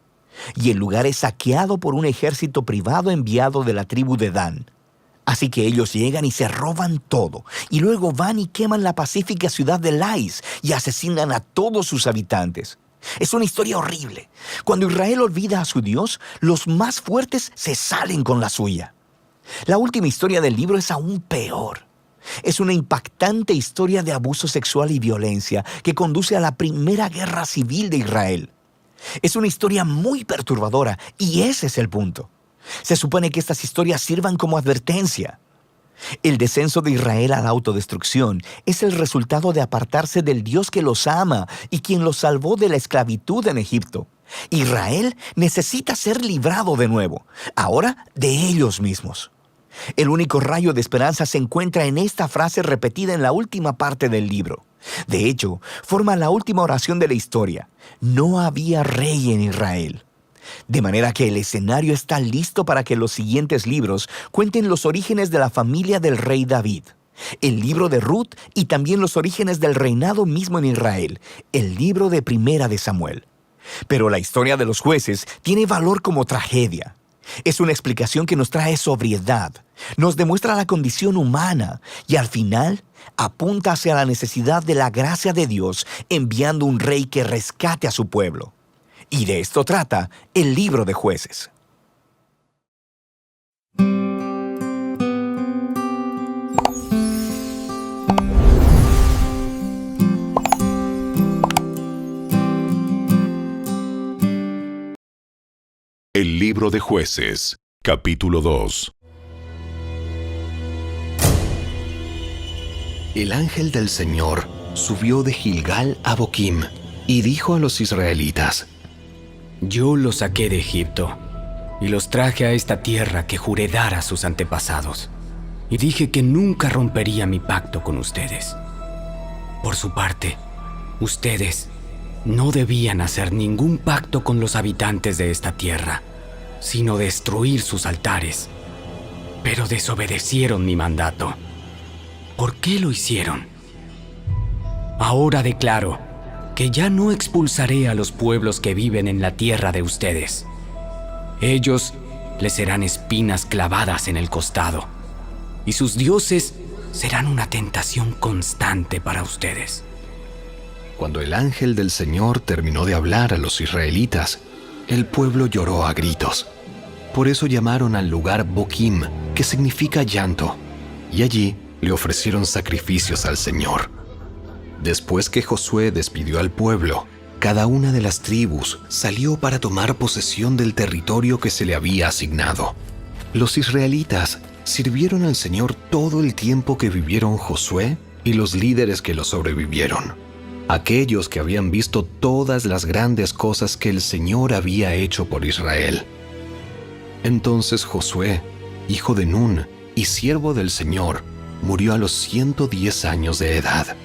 Y el lugar es saqueado por un ejército privado enviado de la tribu de Dan. Así que ellos llegan y se roban todo, y luego van y queman la pacífica ciudad de Lais y asesinan a todos sus habitantes. Es una historia horrible. Cuando Israel olvida a su Dios, los más fuertes se salen con la suya. La última historia del libro es aún peor. Es una impactante historia de abuso sexual y violencia que conduce a la primera guerra civil de Israel. Es una historia muy perturbadora y ese es el punto. Se supone que estas historias sirvan como advertencia. El descenso de Israel a la autodestrucción es el resultado de apartarse del Dios que los ama y quien los salvó de la esclavitud en Egipto. Israel necesita ser librado de nuevo, ahora de ellos mismos. El único rayo de esperanza se encuentra en esta frase repetida en la última parte del libro. De hecho, forma la última oración de la historia. No había rey en Israel. De manera que el escenario está listo para que los siguientes libros cuenten los orígenes de la familia del rey David, el libro de Ruth y también los orígenes del reinado mismo en Israel, el libro de Primera de Samuel. Pero la historia de los jueces tiene valor como tragedia. Es una explicación que nos trae sobriedad, nos demuestra la condición humana y al final apunta hacia la necesidad de la gracia de Dios enviando un rey que rescate a su pueblo. Y de esto trata el libro de Jueces. Libro de Jueces, capítulo 2. El ángel del Señor subió de Gilgal a Boquim y dijo a los israelitas: Yo los saqué de Egipto y los traje a esta tierra que juré dar a sus antepasados, y dije que nunca rompería mi pacto con ustedes. Por su parte, ustedes no debían hacer ningún pacto con los habitantes de esta tierra, sino destruir sus altares. Pero desobedecieron mi mandato. ¿Por qué lo hicieron? Ahora declaro que ya no expulsaré a los pueblos que viven en la tierra de ustedes. Ellos les serán espinas clavadas en el costado, y sus dioses serán una tentación constante para ustedes. Cuando el ángel del Señor terminó de hablar a los israelitas, el pueblo lloró a gritos. Por eso llamaron al lugar Boquim, que significa llanto, y allí le ofrecieron sacrificios al Señor. Después que Josué despidió al pueblo, cada una de las tribus salió para tomar posesión del territorio que se le había asignado. Los israelitas sirvieron al Señor todo el tiempo que vivieron Josué y los líderes que lo sobrevivieron, aquellos que habían visto todas las grandes cosas que el Señor había hecho por Israel. Entonces Josué, hijo de Nun y siervo del Señor, murió a los 110 años de edad.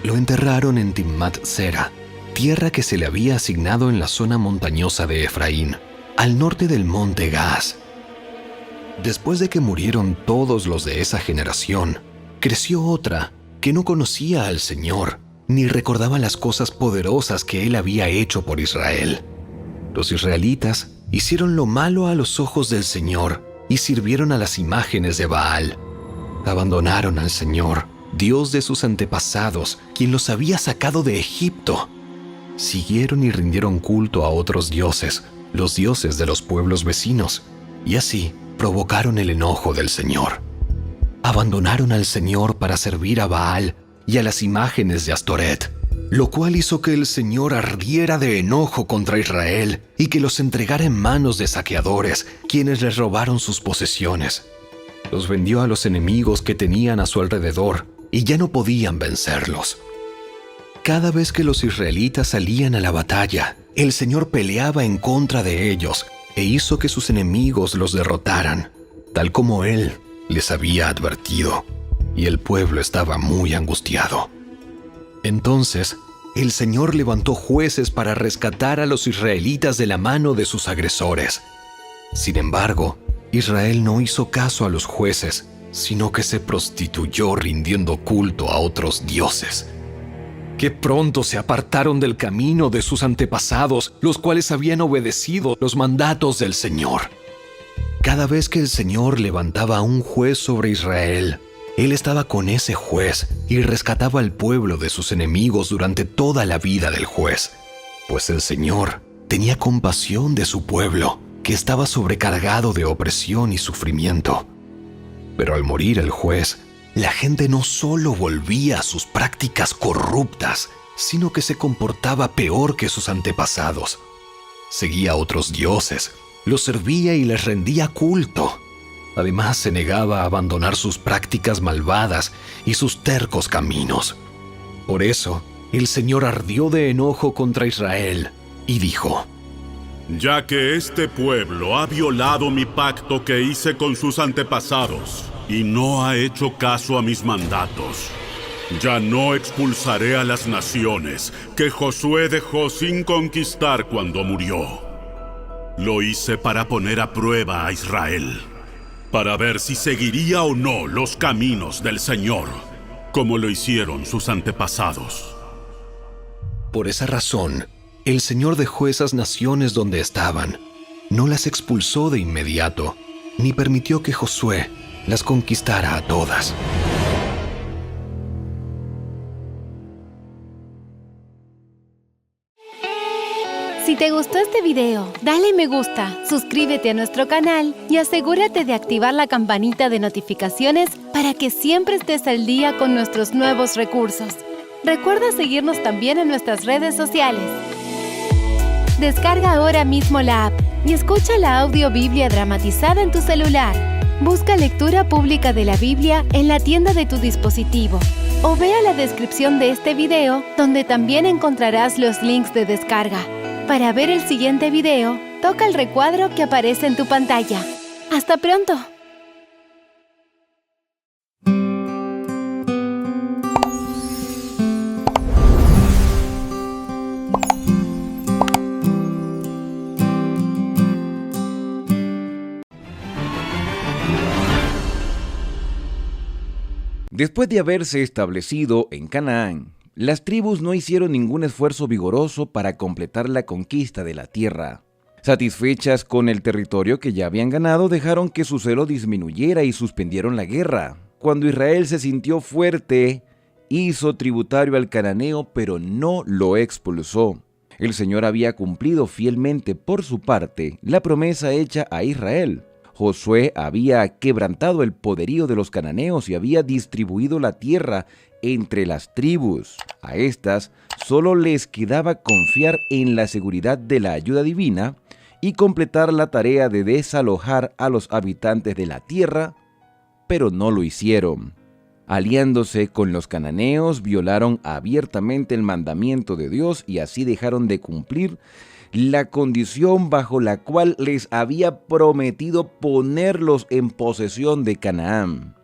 Lo enterraron en Timnat-Sera, tierra que se le había asignado en la zona montañosa de Efraín, al norte del monte Gaas. Después de que murieron todos los de esa generación, creció otra que no conocía al Señor, ni recordaba las cosas poderosas que Él había hecho por Israel. Los israelitas hicieron lo malo a los ojos del Señor y sirvieron a las imágenes de Baal. Abandonaron al Señor, Dios de sus antepasados, quien los había sacado de Egipto. Siguieron y rindieron culto a otros dioses, los dioses de los pueblos vecinos, y así provocaron el enojo del Señor. Abandonaron al Señor para servir a Baal y a las imágenes de Astoret, lo cual hizo que el Señor ardiera de enojo contra Israel y que los entregara en manos de saqueadores, quienes les robaron sus posesiones. Los vendió a los enemigos que tenían a su alrededor y ya no podían vencerlos. Cada vez que los israelitas salían a la batalla, el Señor peleaba en contra de ellos e hizo que sus enemigos los derrotaran, tal como Él les había advertido, y el pueblo estaba muy angustiado. Entonces, el Señor levantó jueces para rescatar a los israelitas de la mano de sus agresores. Sin embargo, Israel no hizo caso a los jueces, sino que se prostituyó rindiendo culto a otros dioses. ¡Qué pronto se apartaron del camino de sus antepasados, los cuales habían obedecido los mandatos del Señor! Cada vez que el Señor levantaba a un juez sobre Israel, Él estaba con ese juez y rescataba al pueblo de sus enemigos durante toda la vida del juez, pues el Señor tenía compasión de su pueblo, que estaba sobrecargado de opresión y sufrimiento. Pero al morir el juez, la gente no solo volvía a sus prácticas corruptas, sino que se comportaba peor que sus antepasados. Seguía a otros dioses, los servía y les rendía culto. Además, se negaba a abandonar sus prácticas malvadas y sus tercos caminos. Por eso, el Señor ardió de enojo contra Israel y dijo: Ya que este pueblo ha violado mi pacto que hice con sus antepasados y no ha hecho caso a mis mandatos, ya no expulsaré a las naciones que Josué dejó sin conquistar cuando murió. Lo hice para poner a prueba a Israel, para ver si seguiría o no los caminos del Señor, como lo hicieron sus antepasados. Por esa razón, el Señor dejó esas naciones donde estaban. No las expulsó de inmediato, ni permitió que Josué las conquistara a todas. Si te gustó este video, dale me gusta, suscríbete a nuestro canal y asegúrate de activar la campanita de notificaciones para que siempre estés al día con nuestros nuevos recursos. Recuerda seguirnos también en nuestras redes sociales. Descarga ahora mismo la app y escucha la audio Biblia dramatizada en tu celular. Busca lectura pública de la Biblia en la tienda de tu dispositivo o vea la descripción de este video, donde también encontrarás los links de descarga. Para ver el siguiente video, toca el recuadro que aparece en tu pantalla. ¡Hasta pronto! Después de haberse establecido en Canaán, las tribus no hicieron ningún esfuerzo vigoroso para completar la conquista de la tierra. Satisfechas con el territorio que ya habían ganado, dejaron que su celo disminuyera y suspendieron la guerra. Cuando Israel se sintió fuerte, hizo tributario al cananeo, pero no lo expulsó. El Señor había cumplido fielmente por su parte la promesa hecha a Israel. Josué había quebrantado el poderío de los cananeos y había distribuido la tierra entre las tribus. A estas solo les quedaba confiar en la seguridad de la ayuda divina y completar la tarea de desalojar a los habitantes de la tierra, pero no lo hicieron. Aliándose con los cananeos, violaron abiertamente el mandamiento de Dios y así dejaron de cumplir la condición bajo la cual les había prometido ponerlos en posesión de Canaán.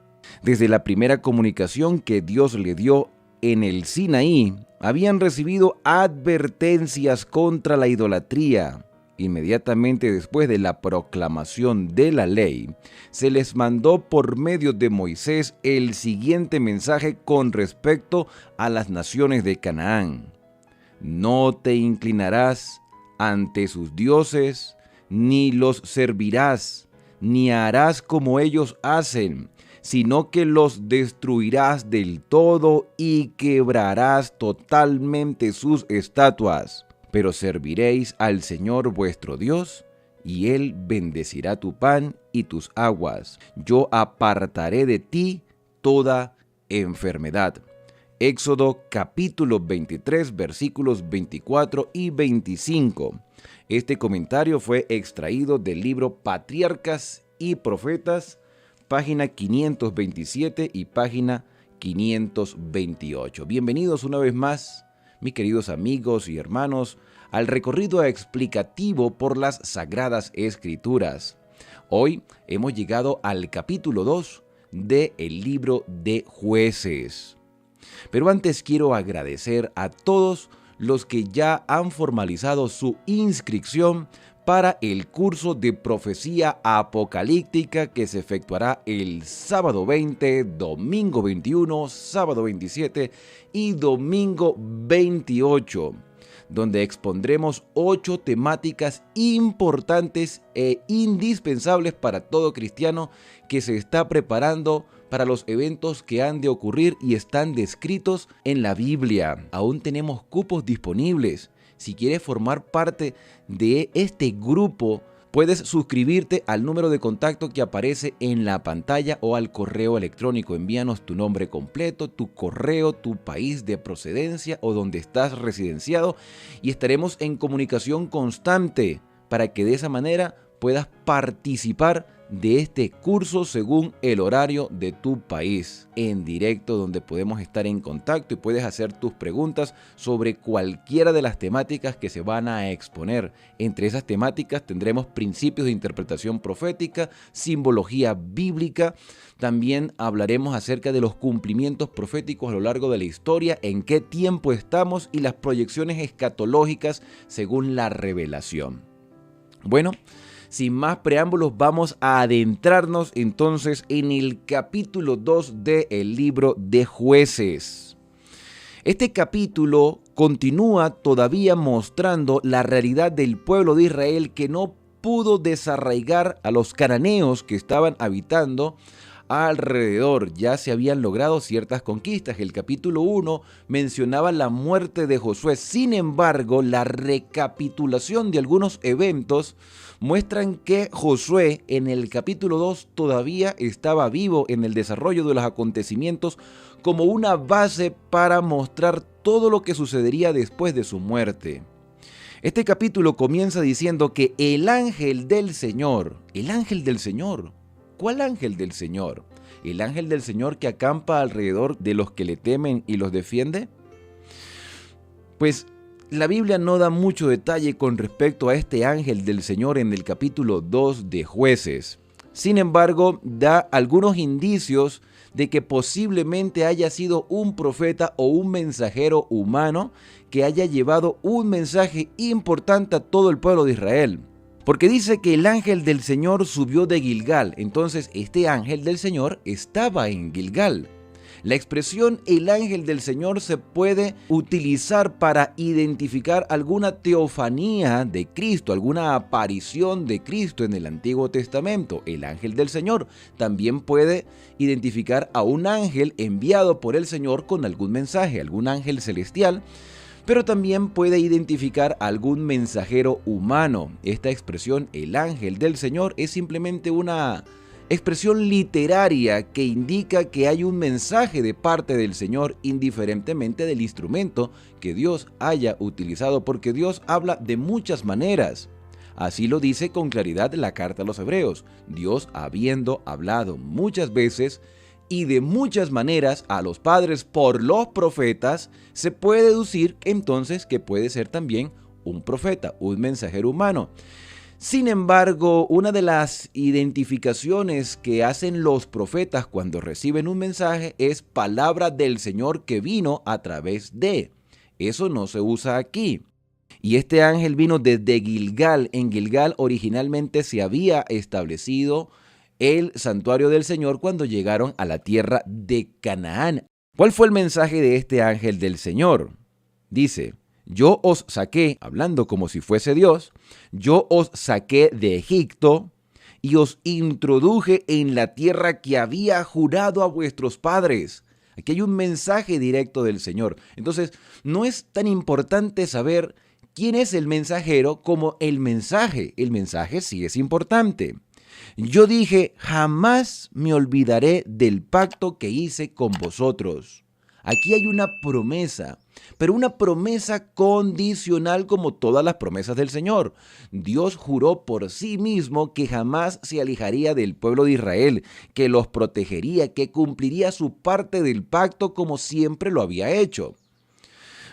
Desde la primera comunicación que Dios le dio en el Sinaí, habían recibido advertencias contra la idolatría. Inmediatamente después de la proclamación de la ley, se les mandó por medio de Moisés el siguiente mensaje con respecto a las naciones de Canaán: no te inclinarás ante sus dioses, ni los servirás, ni harás como ellos hacen, sino que los destruirás del todo y quebrarás totalmente sus estatuas. Pero serviréis al Señor vuestro Dios, y Él bendecirá tu pan y tus aguas. Yo apartaré de ti toda enfermedad. Éxodo capítulo 23, versículos 24 y 25. Este comentario fue extraído del libro Patriarcas y Profetas, página 527 y página 528. Bienvenidos una vez más, mis queridos amigos y hermanos, al recorrido explicativo por las Sagradas Escrituras. Hoy hemos llegado al capítulo 2 del libro de Jueces. Pero antes quiero agradecer a todos los que ya han formalizado su inscripción para el curso de profecía apocalíptica que se efectuará el sábado 20, domingo 21, sábado 27 y domingo 28, donde expondremos 8 temáticas importantes e indispensables para todo cristiano que se está preparando para los eventos que han de ocurrir y están descritos en la Biblia. Aún tenemos cupos disponibles. Si quieres formar parte de este grupo, puedes suscribirte al número de contacto que aparece en la pantalla o al correo electrónico. Envíanos tu nombre completo, tu correo, tu país de procedencia o donde estás residenciado y estaremos en comunicación constante para que de esa manera puedas participar de este curso según el horario de tu país, en directo, donde podemos estar en contacto y puedes hacer tus preguntas sobre cualquiera de las temáticas que se van a exponer. Entre esas temáticas tendremos principios de interpretación profética, simbología bíblica. También hablaremos acerca de los cumplimientos proféticos a lo largo de la historia, en qué tiempo estamos y las proyecciones escatológicas según la revelación. Bueno, sin más preámbulos, vamos a adentrarnos entonces en el capítulo 2 del libro de Jueces. Este capítulo continúa todavía mostrando la realidad del pueblo de Israel que no pudo desarraigar a los cananeos que estaban habitando alrededor. Ya se habían logrado ciertas conquistas. El capítulo 1 mencionaba la muerte de Josué. Sin embargo, la recapitulación de algunos eventos muestran que Josué en el capítulo 2 todavía estaba vivo en el desarrollo de los acontecimientos como una base para mostrar todo lo que sucedería después de su muerte. Este capítulo comienza diciendo que el ángel del Señor, ¿cuál ángel del Señor? ¿El ángel del Señor que acampa alrededor de los que le temen y los defiende? Pues la Biblia no da mucho detalle con respecto a este ángel del Señor en el capítulo 2 de Jueces. Sin embargo, da algunos indicios de que posiblemente haya sido un profeta o un mensajero humano que haya llevado un mensaje importante a todo el pueblo de Israel. Porque dice que el ángel del Señor subió de Gilgal, entonces este ángel del Señor estaba en Gilgal. La expresión el ángel del Señor se puede utilizar para identificar alguna teofanía de Cristo, alguna aparición de Cristo en el Antiguo Testamento. El ángel del Señor también puede identificar a un ángel enviado por el Señor con algún mensaje, algún ángel celestial, pero también puede identificar a algún mensajero humano. Esta expresión, el ángel del Señor, es simplemente una expresión literaria que indica que hay un mensaje de parte del Señor indiferentemente del instrumento que Dios haya utilizado, porque Dios habla de muchas maneras. Así lo dice con claridad la carta a los Hebreos. Dios, habiendo hablado muchas veces y de muchas maneras a los padres por los profetas, se puede deducir entonces que puede ser también un profeta, un mensajero humano. Sin embargo, una de las identificaciones que hacen los profetas cuando reciben un mensaje es palabra del Señor que vino a través de. Eso no se usa aquí. Y este ángel vino desde Gilgal. En Gilgal originalmente se había establecido el santuario del Señor cuando llegaron a la tierra de Canaán. ¿Cuál fue el mensaje de este ángel del Señor? Dice: yo os saqué, hablando como si fuese Dios, yo os saqué de Egipto y os introduje en la tierra que había jurado a vuestros padres. Aquí hay un mensaje directo del Señor. Entonces, no es tan importante saber quién es el mensajero como el mensaje. El mensaje sí es importante. Yo dije, jamás me olvidaré del pacto que hice con vosotros. Aquí hay una promesa, pero una promesa condicional como todas las promesas del Señor. Dios juró por sí mismo que jamás se alejaría del pueblo de Israel, que los protegería, que cumpliría su parte del pacto como siempre lo había hecho.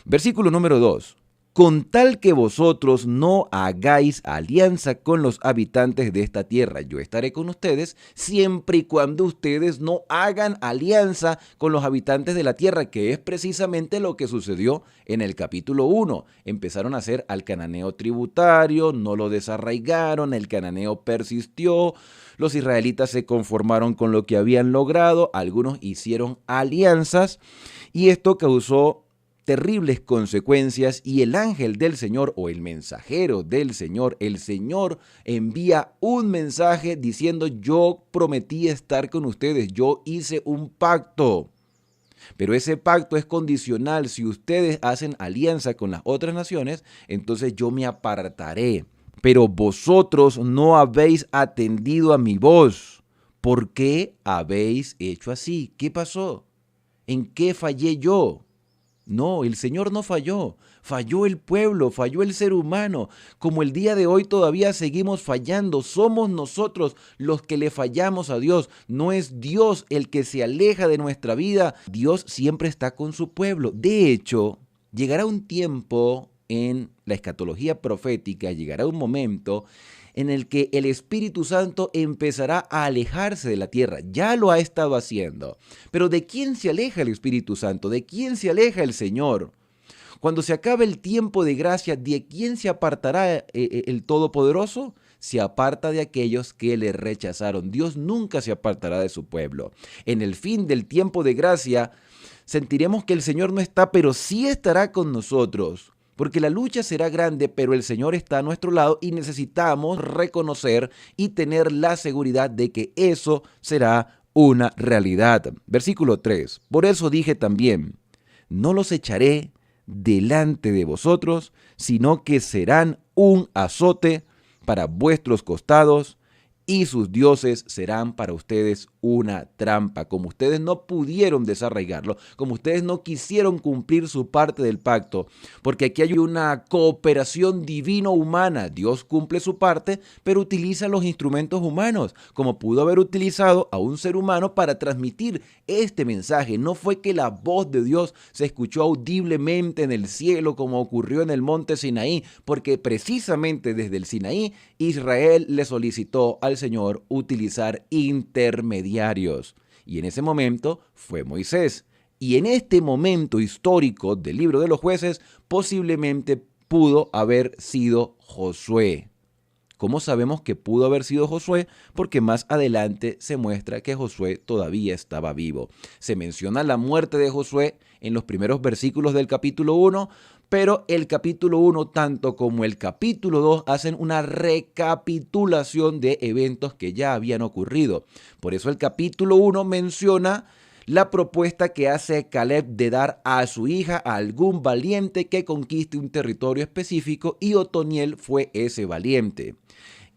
Versículo número 2. Con tal que vosotros no hagáis alianza con los habitantes de esta tierra, yo estaré con ustedes siempre y cuando ustedes no hagan alianza con los habitantes de la tierra, que es precisamente lo que sucedió en el capítulo 1. Empezaron a hacer al cananeo tributario, no lo desarraigaron, el cananeo persistió, los israelitas se conformaron con lo que habían logrado, algunos hicieron alianzas y esto causó terribles consecuencias, y el ángel del Señor o el mensajero del Señor, el Señor envía un mensaje diciendo: yo prometí estar con ustedes, yo hice un pacto, pero ese pacto es condicional. Si ustedes hacen alianza con las otras naciones, entonces yo me apartaré, pero vosotros no habéis atendido a mi voz. ¿Por qué habéis hecho así? ¿Qué pasó? ¿En qué fallé yo? No, el Señor no falló, falló el pueblo, falló el ser humano, como el día de hoy todavía seguimos fallando. Somos nosotros los que le fallamos a Dios, no es Dios el que se aleja de nuestra vida. Dios siempre está con su pueblo. De hecho, llegará un tiempo en la escatología profética, llegará un momento en el que el Espíritu Santo empezará a alejarse de la tierra. Ya lo ha estado haciendo. Pero ¿de quién se aleja el Espíritu Santo? ¿De quién se aleja el Señor? Cuando se acabe el tiempo de gracia, ¿de quién se apartará el Todopoderoso? Se aparta de aquellos que le rechazaron. Dios nunca se apartará de su pueblo. En el fin del tiempo de gracia, sentiremos que el Señor no está, pero sí estará con nosotros. Porque la lucha será grande, pero el Señor está a nuestro lado y necesitamos reconocer y tener la seguridad de que eso será una realidad. Versículo 3. Por eso dije también: no los echaré delante de vosotros, sino que serán un azote para vuestros costados y sus dioses serán para ustedes una trampa. Como ustedes no pudieron desarraigarlo, como ustedes no quisieron cumplir su parte del pacto, porque aquí hay una cooperación divino-humana. Dios cumple su parte, pero utiliza los instrumentos humanos, como pudo haber utilizado a un ser humano para transmitir este mensaje. No fue que la voz de Dios se escuchó audiblemente en el cielo como ocurrió en el monte Sinaí, porque precisamente desde el Sinaí Israel le solicitó al Señor utilizar intermediarios. Y en ese momento fue Moisés. Y en este momento histórico del libro de los jueces, posiblemente pudo haber sido Josué. ¿Cómo sabemos que pudo haber sido Josué? Porque más adelante se muestra que Josué todavía estaba vivo. Se menciona la muerte de Josué en los primeros versículos del capítulo 1, pero el capítulo 1 tanto como el capítulo 2 hacen una recapitulación de eventos que ya habían ocurrido. Por eso el capítulo 1 menciona la propuesta que hace Caleb de dar a su hija a algún valiente que conquiste un territorio específico, y Otoniel fue ese valiente.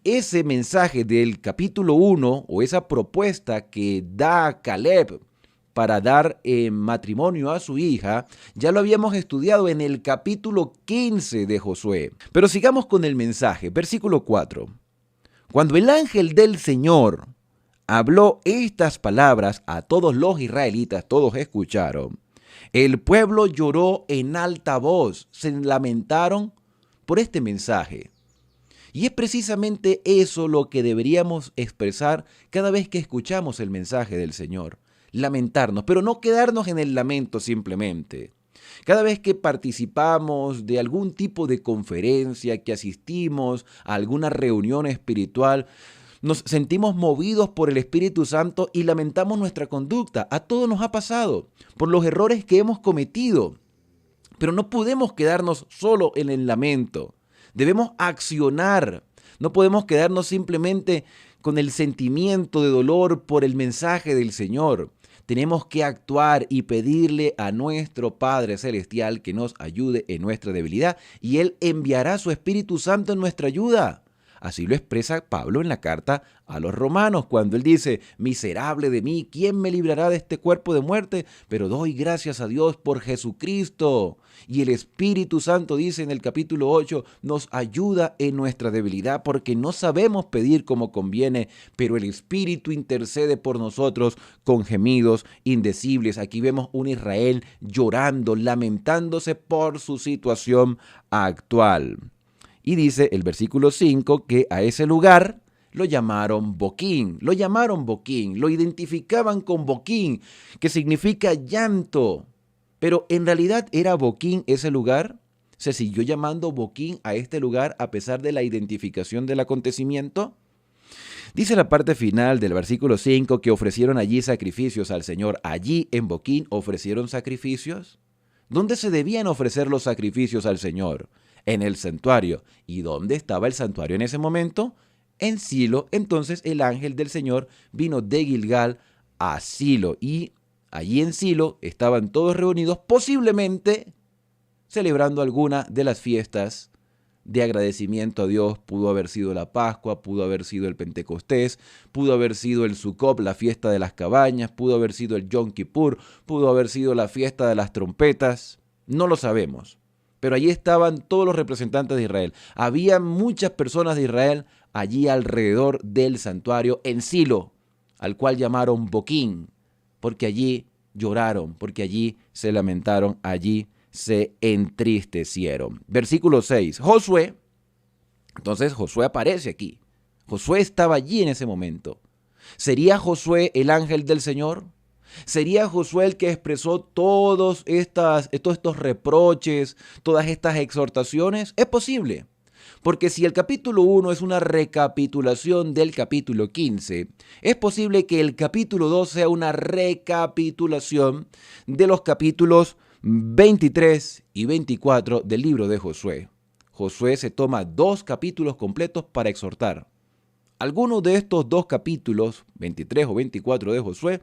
Ese mensaje del capítulo 1 o esa propuesta que da Caleb para dar matrimonio a su hija, ya lo habíamos estudiado en el capítulo 15 de Josué. Pero sigamos con el mensaje, versículo 4. Cuando el ángel del Señor habló estas palabras a todos los israelitas, todos escucharon. El pueblo lloró en alta voz, se lamentaron por este mensaje. Y es precisamente eso lo que deberíamos expresar cada vez que escuchamos el mensaje del Señor. Lamentarnos, pero no quedarnos en el lamento simplemente. Cada vez que participamos de algún tipo de conferencia, que asistimos a alguna reunión espiritual, nos sentimos movidos por el Espíritu Santo y lamentamos nuestra conducta. A todos nos ha pasado por los errores que hemos cometido. Pero no podemos quedarnos solo en el lamento. Debemos accionar. No podemos quedarnos simplemente con el sentimiento de dolor por el mensaje del Señor. Tenemos que actuar y pedirle a nuestro Padre Celestial que nos ayude en nuestra debilidad, y Él enviará su Espíritu Santo en nuestra ayuda. Así lo expresa Pablo en la carta a los romanos, cuando él dice: miserable de mí, ¿quién me librará de este cuerpo de muerte? Pero doy gracias a Dios por Jesucristo. Y el Espíritu Santo, dice en el capítulo 8, nos ayuda en nuestra debilidad, porque no sabemos pedir como conviene, pero el Espíritu intercede por nosotros con gemidos indecibles. Aquí vemos un Israel llorando, lamentándose por su situación actual. Y dice el versículo 5 que a ese lugar lo llamaron Boquín, lo identificaban con Boquín, que significa llanto. Pero en realidad era Boquín ese lugar. Se siguió llamando Boquín a este lugar a pesar de la identificación del acontecimiento. Dice la parte final del versículo 5 que ofrecieron allí sacrificios al Señor. Allí en Boquín ofrecieron sacrificios. ¿Dónde se debían ofrecer los sacrificios al Señor? En el santuario. ¿Y dónde estaba el santuario en ese momento? En Silo. Entonces el ángel del Señor vino de Gilgal a Silo, y allí en Silo estaban todos reunidos, posiblemente celebrando alguna de las fiestas de agradecimiento a Dios. Pudo haber sido la Pascua, pudo haber sido el Pentecostés, pudo haber sido el Sukkot, la fiesta de las cabañas, pudo haber sido el Yom Kippur, pudo haber sido la fiesta de las trompetas. No lo sabemos. Pero allí estaban todos los representantes de Israel. Había muchas personas de Israel allí alrededor del santuario en Silo, al cual llamaron Boquín, porque allí lloraron, porque allí se lamentaron, allí se entristecieron. Versículo 6. Josué. Entonces Josué aparece aquí. Josué estaba allí en ese momento. ¿Sería Josué el ángel del Señor? ¿Sería Josué el que expresó todos estos reproches, todas estas exhortaciones? Es posible, porque si el capítulo 1 es una recapitulación del capítulo 15, es posible que el capítulo 2 sea una recapitulación de los capítulos 23 y 24 del libro de Josué. Josué se toma 2 capítulos completos para exhortar. Algunos de estos 2 capítulos, 23 o 24 de Josué,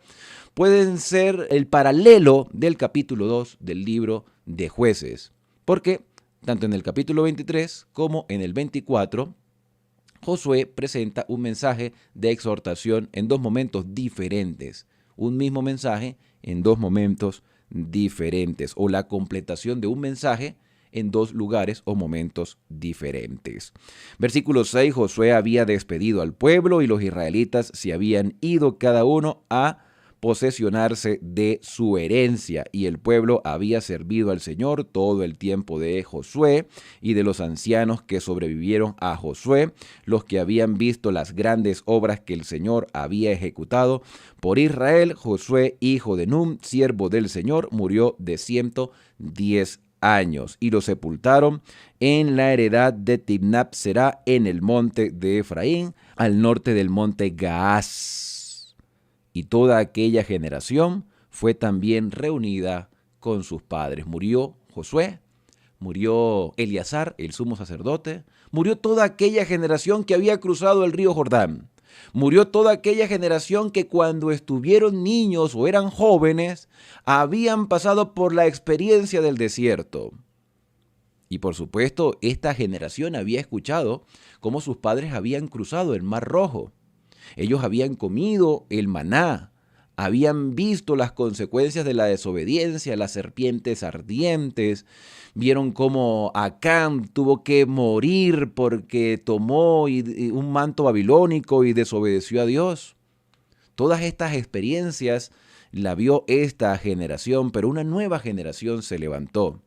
pueden ser el paralelo del capítulo 2 del libro de Jueces, porque tanto en el capítulo 23 como en el 24 Josué presenta un mensaje de exhortación en dos momentos diferentes. Un mismo mensaje en dos momentos diferentes, o la completación de un mensaje en dos lugares o momentos diferentes. Versículo 6, Josué había despedido al pueblo y los israelitas se habían ido cada uno a posesionarse de su herencia, y el pueblo había servido al Señor todo el tiempo de Josué y de los ancianos que sobrevivieron a Josué, los que habían visto las grandes obras que el Señor había ejecutado por Israel. Josué, hijo de Nun, siervo del Señor, murió de 110 años y lo sepultaron en la heredad de Timnat Será en el monte de Efraín, al norte del monte Gaás. Y toda aquella generación fue también reunida con sus padres. Murió Josué, murió Eleazar, el sumo sacerdote, murió toda aquella generación que había cruzado el río Jordán. Murió toda aquella generación que cuando estuvieron niños o eran jóvenes, habían pasado por la experiencia del desierto. Y por supuesto, esta generación había escuchado cómo sus padres habían cruzado el Mar Rojo. Ellos habían comido el maná, habían visto las consecuencias de la desobediencia, las serpientes ardientes, vieron cómo Acán tuvo que morir porque tomó un manto babilónico y desobedeció a Dios. Todas estas experiencias la vio esta generación, pero una nueva generación se levantó.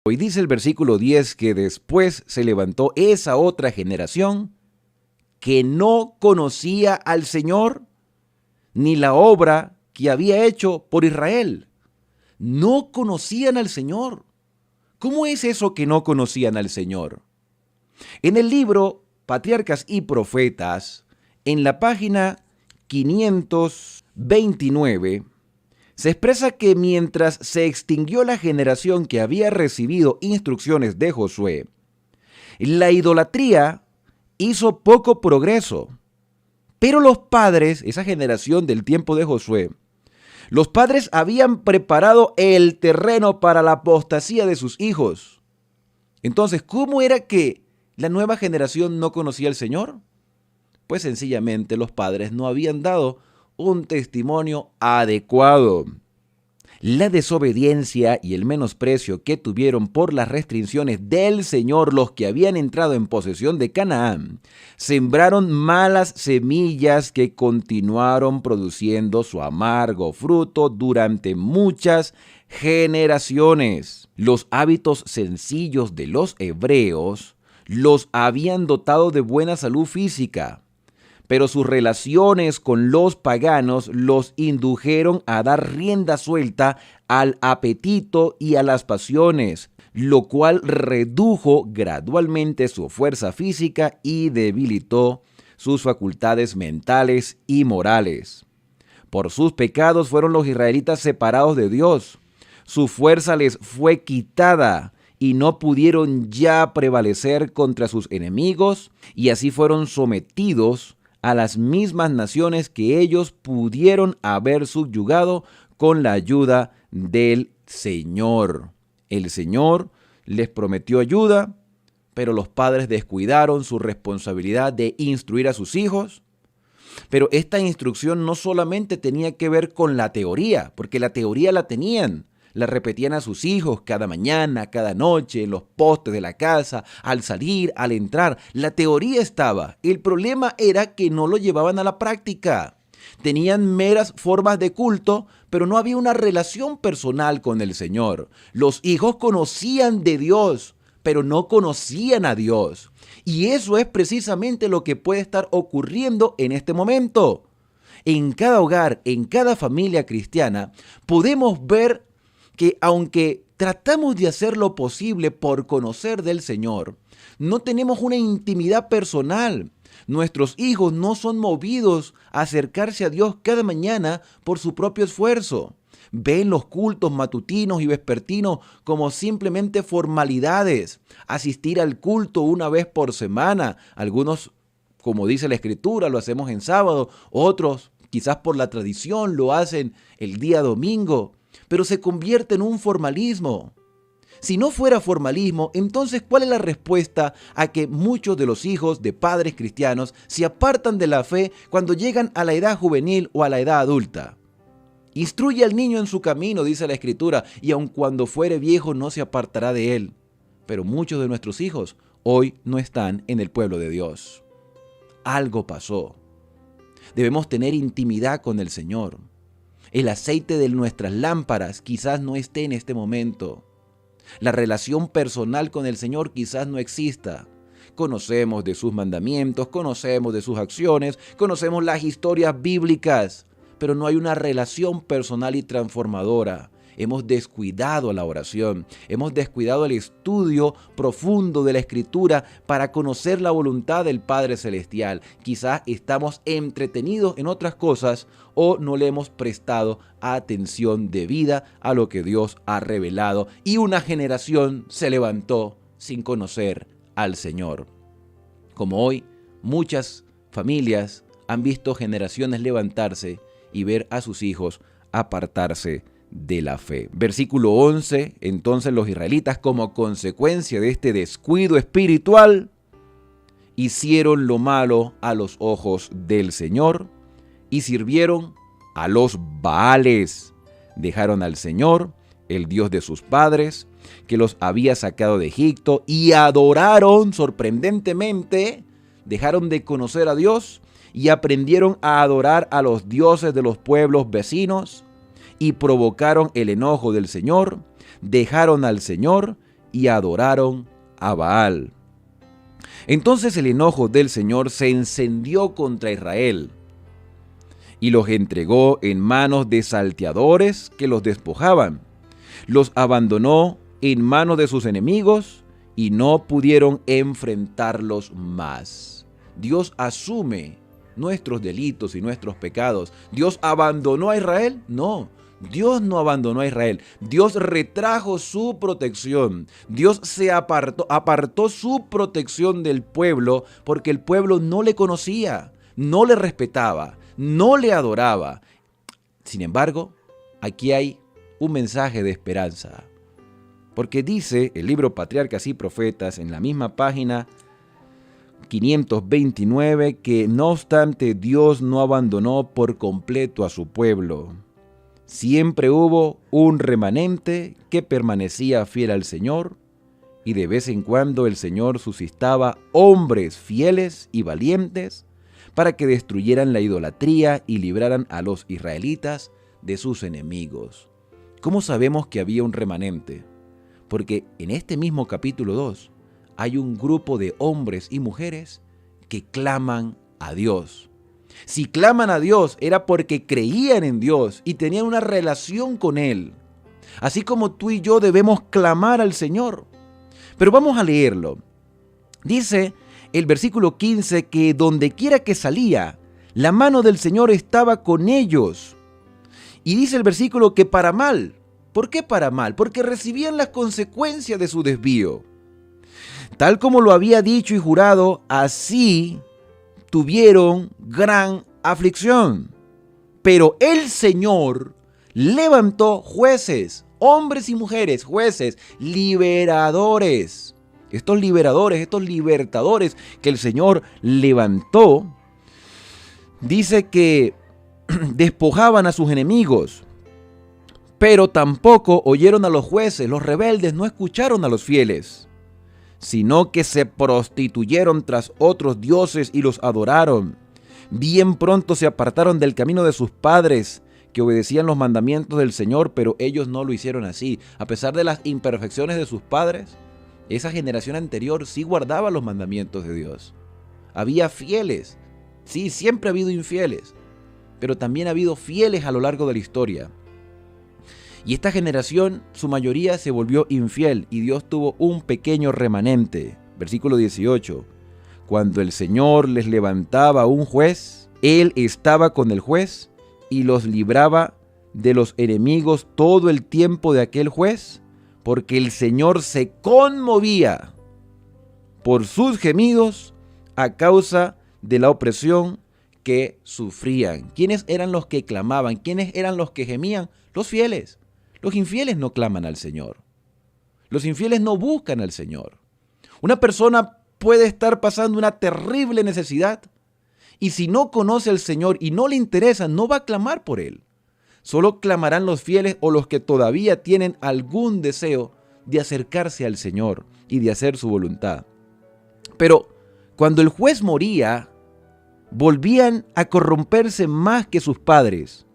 Hoy dice el versículo 10 que después se levantó esa otra generación que no conocía al Señor ni la obra que había hecho por Israel. No conocían al Señor. ¿Cómo es eso que no conocían al Señor? En el libro Patriarcas y Profetas, en la página 529, se expresa que mientras se extinguió la generación que había recibido instrucciones de Josué, la idolatría hizo poco progreso. Pero los padres, esa generación del tiempo de Josué, los padres habían preparado el terreno para la apostasía de sus hijos. Entonces, ¿cómo era que la nueva generación no conocía al Señor? Pues sencillamente los padres no habían dado un testimonio adecuado. La desobediencia y el menosprecio que tuvieron por las restricciones del Señor los que habían entrado en posesión de Canaán, sembraron malas semillas que continuaron produciendo su amargo fruto durante muchas generaciones. Los hábitos sencillos de los hebreos los habían dotado de buena salud física, pero sus relaciones con los paganos los indujeron a dar rienda suelta al apetito y a las pasiones, lo cual redujo gradualmente su fuerza física y debilitó sus facultades mentales y morales. Por sus pecados fueron los israelitas separados de Dios. Su fuerza les fue quitada y no pudieron ya prevalecer contra sus enemigos, y así fueron sometidos a las mismas naciones que ellos pudieron haber subyugado con la ayuda del Señor. El Señor les prometió ayuda, pero los padres descuidaron su responsabilidad de instruir a sus hijos. Pero esta instrucción no solamente tenía que ver con la teoría, porque la teoría la tenían. La repetían a sus hijos cada mañana, cada noche, en los postes de la casa, al salir, al entrar. La teoría estaba. El problema era que no lo llevaban a la práctica. Tenían meras formas de culto, pero no había una relación personal con el Señor. Los hijos conocían de Dios, pero no conocían a Dios. Y eso es precisamente lo que puede estar ocurriendo en este momento. En cada hogar, en cada familia cristiana, podemos ver que aunque tratamos de hacer lo posible por conocer del Señor, no tenemos una intimidad personal. Nuestros hijos no son movidos a acercarse a Dios cada mañana por su propio esfuerzo. Ven los cultos matutinos y vespertinos como simplemente formalidades. Asistir al culto una vez por semana. Algunos, como dice la Escritura, lo hacemos en sábado. Otros, quizás por la tradición, lo hacen el día domingo. Pero se convierte en un formalismo. Si no fuera formalismo, entonces ¿cuál es la respuesta a que muchos de los hijos de padres cristianos se apartan de la fe cuando llegan a la edad juvenil o a la edad adulta? Instruye al niño en su camino, dice la Escritura, y aun cuando fuere viejo no se apartará de él. Pero muchos de nuestros hijos hoy no están en el pueblo de Dios. Algo pasó. Debemos tener intimidad con el Señor. El aceite de nuestras lámparas quizás no esté en este momento. La relación personal con el Señor quizás no exista. Conocemos de sus mandamientos, conocemos de sus acciones, conocemos las historias bíblicas, pero no hay una relación personal y transformadora. Hemos descuidado la oración, hemos descuidado el estudio profundo de la Escritura para conocer la voluntad del Padre Celestial. Quizás estamos entretenidos en otras cosas o no le hemos prestado atención debida a lo que Dios ha revelado. Y una generación se levantó sin conocer al Señor. Como hoy, muchas familias han visto generaciones levantarse y ver a sus hijos apartarse de la fe. Versículo 11, entonces los israelitas, como consecuencia de este descuido espiritual, hicieron lo malo a los ojos del Señor y sirvieron a los Baales. Dejaron al Señor, el Dios de sus padres, que los había sacado de Egipto, y adoraron sorprendentemente, dejaron de conocer a Dios y aprendieron a adorar a los dioses de los pueblos vecinos, y provocaron el enojo del Señor, dejaron al Señor y adoraron a Baal. Entonces el enojo del Señor se encendió contra Israel y los entregó en manos de salteadores que los despojaban. Los abandonó en manos de sus enemigos y no pudieron enfrentarlos más. Dios asume nuestros delitos y nuestros pecados. ¿Dios abandonó a Israel? No. Dios no abandonó a Israel. Dios retrajo su protección. Dios se apartó su protección del pueblo porque el pueblo no le conocía, no le respetaba, no le adoraba. Sin embargo, aquí hay un mensaje de esperanza. Porque dice el libro Patriarcas y Profetas en la misma página 529 que no obstante Dios no abandonó por completo a su pueblo. Siempre hubo un remanente que permanecía fiel al Señor y de vez en cuando el Señor suscitaba hombres fieles y valientes para que destruyeran la idolatría y libraran a los israelitas de sus enemigos. ¿Cómo sabemos que había un remanente? Porque en este mismo capítulo 2 hay un grupo de hombres y mujeres que claman a Dios. Si claman a Dios era porque creían en Dios y tenían una relación con Él. Así como tú y yo debemos clamar al Señor. Pero vamos a leerlo. Dice el versículo 15 que donde quiera que salía, la mano del Señor estaba con ellos. Y dice el versículo que para mal. ¿Por qué para mal? Porque recibían las consecuencias de su desvío. Tal como lo había dicho y jurado, así tuvieron gran aflicción. Pero el Señor levantó jueces, hombres y mujeres, jueces, liberadores. Estos liberadores, estos libertadores que el Señor levantó, dice que despojaban a sus enemigos. Pero tampoco oyeron a los jueces, los rebeldes no escucharon a los fieles, sino que se prostituyeron tras otros dioses y los adoraron. Bien pronto se apartaron del camino de sus padres, que obedecían los mandamientos del Señor, pero ellos no lo hicieron así. A pesar de las imperfecciones de sus padres, esa generación anterior sí guardaba los mandamientos de Dios. Había fieles, sí, siempre ha habido infieles, pero también ha habido fieles a lo largo de la historia. Y esta generación, su mayoría se volvió infiel y Dios tuvo un pequeño remanente. Versículo 18. Cuando el Señor les levantaba un juez, Él estaba con el juez y los libraba de los enemigos todo el tiempo de aquel juez, porque el Señor se conmovía por sus gemidos a causa de la opresión que sufrían. ¿Quiénes eran los que clamaban? ¿Quiénes eran los que gemían? Los fieles. Los infieles no claman al Señor. Los infieles no buscan al Señor. Una persona puede estar pasando una terrible necesidad y si no conoce al Señor y no le interesa, no va a clamar por Él. Solo clamarán los fieles o los que todavía tienen algún deseo de acercarse al Señor y de hacer su voluntad. Pero cuando el juez moría, volvían a corromperse más que sus padres,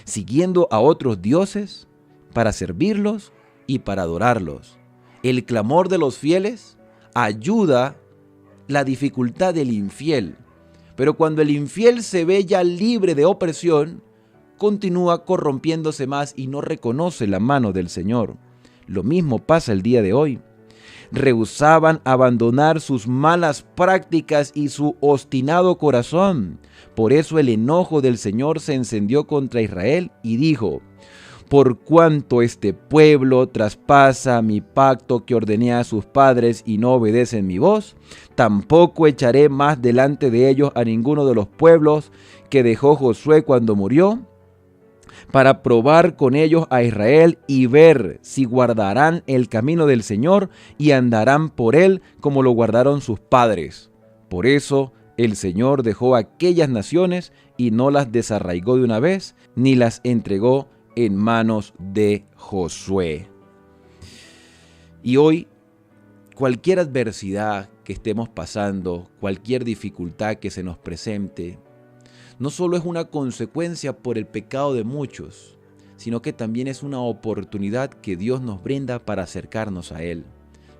siguiendo a otros dioses para servirlos y para adorarlos. El clamor de los fieles ayuda la dificultad del infiel, pero cuando el infiel se ve ya libre de opresión, continúa corrompiéndose más y no reconoce la mano del Señor. Lo mismo pasa el día de hoy. Rehusaban abandonar sus malas prácticas y su obstinado corazón. Por eso el enojo del Señor se encendió contra Israel y dijo: por cuanto este pueblo traspasa mi pacto que ordené a sus padres y no obedecen mi voz, tampoco echaré más delante de ellos a ninguno de los pueblos que dejó Josué cuando murió, para probar con ellos a Israel y ver si guardarán el camino del Señor y andarán por él como lo guardaron sus padres. Por eso el Señor dejó aquellas naciones y no las desarraigó de una vez, ni las entregó en manos de Josué. Y hoy, cualquier adversidad que estemos pasando, cualquier dificultad que se nos presente, no solo es una consecuencia por el pecado de muchos, sino que también es una oportunidad que Dios nos brinda para acercarnos a Él.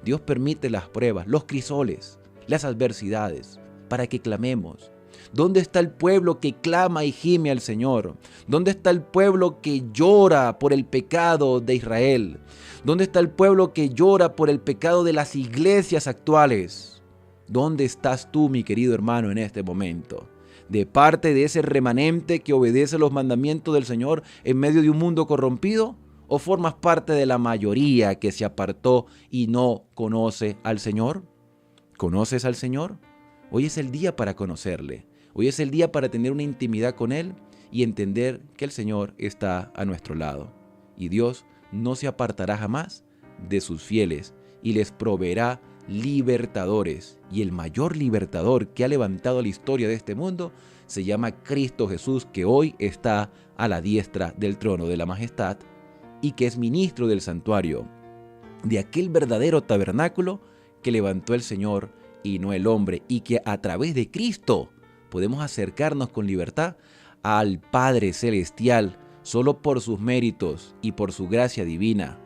Dios permite las pruebas, los crisoles, las adversidades, para que clamemos. ¿Dónde está el pueblo que clama y gime al Señor? ¿Dónde está el pueblo que llora por el pecado de Israel? ¿Dónde está el pueblo que llora por el pecado de las iglesias actuales? ¿Dónde estás tú, mi querido hermano, en este momento? ¿De parte de ese remanente que obedece los mandamientos del Señor en medio de un mundo corrompido? ¿O formas parte de la mayoría que se apartó y no conoce al Señor? ¿Conoces al Señor? Hoy es el día para conocerle. Hoy es el día para tener una intimidad con Él y entender que el Señor está a nuestro lado. Y Dios no se apartará jamás de sus fieles y les proveerá libertadores. Y el mayor libertador que ha levantado la historia de este mundo se llama Cristo Jesús, que hoy está a la diestra del trono de la majestad y que es ministro del santuario, de aquel verdadero tabernáculo que levantó el Señor y no el hombre, y que a través de Cristo podemos acercarnos con libertad al Padre Celestial solo por sus méritos y por su gracia divina.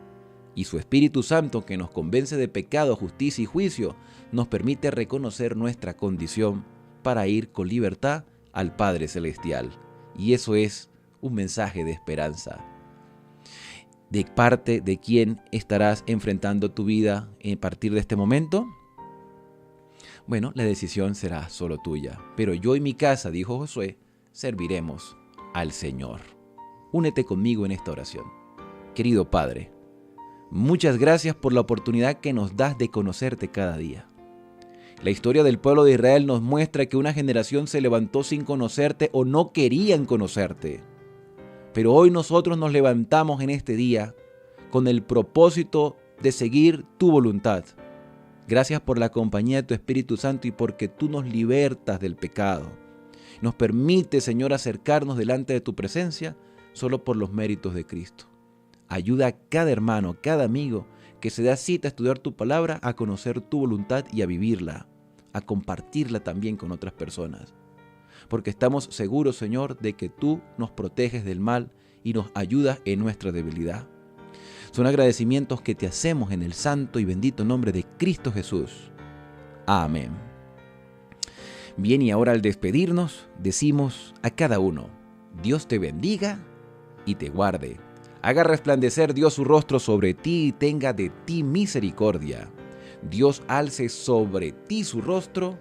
Y su Espíritu Santo, que nos convence de pecado, justicia y juicio, nos permite reconocer nuestra condición para ir con libertad al Padre Celestial. Y eso es un mensaje de esperanza. ¿De parte de quién estarás enfrentando tu vida a partir de este momento? Bueno, la decisión será solo tuya. Pero yo y mi casa, dijo Josué, serviremos al Señor. Únete conmigo en esta oración. Querido Padre, muchas gracias por la oportunidad que nos das de conocerte cada día. La historia del pueblo de Israel nos muestra que una generación se levantó sin conocerte o no querían conocerte. Pero hoy nosotros nos levantamos en este día con el propósito de seguir tu voluntad. Gracias por la compañía de tu Espíritu Santo y porque tú nos libertas del pecado. Nos permite, Señor, acercarnos delante de tu presencia solo por los méritos de Cristo. Ayuda a cada hermano, cada amigo que se da cita a estudiar tu palabra, a conocer tu voluntad y a vivirla, a compartirla también con otras personas. Porque estamos seguros, Señor, de que tú nos proteges del mal y nos ayudas en nuestra debilidad. Son agradecimientos que te hacemos en el santo y bendito nombre de Cristo Jesús. Amén. Bien, y ahora al despedirnos, decimos a cada uno: Dios te bendiga y te guarde. Haga resplandecer Dios su rostro sobre ti y tenga de ti misericordia. Dios alce sobre ti su rostro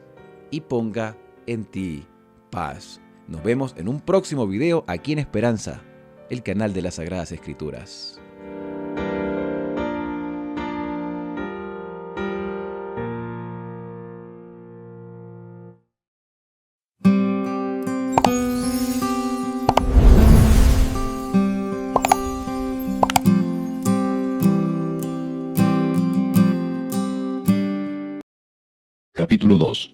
y ponga en ti paz. Nos vemos en un próximo video aquí en Esperanza, el canal de las Sagradas Escrituras. Capítulo 2.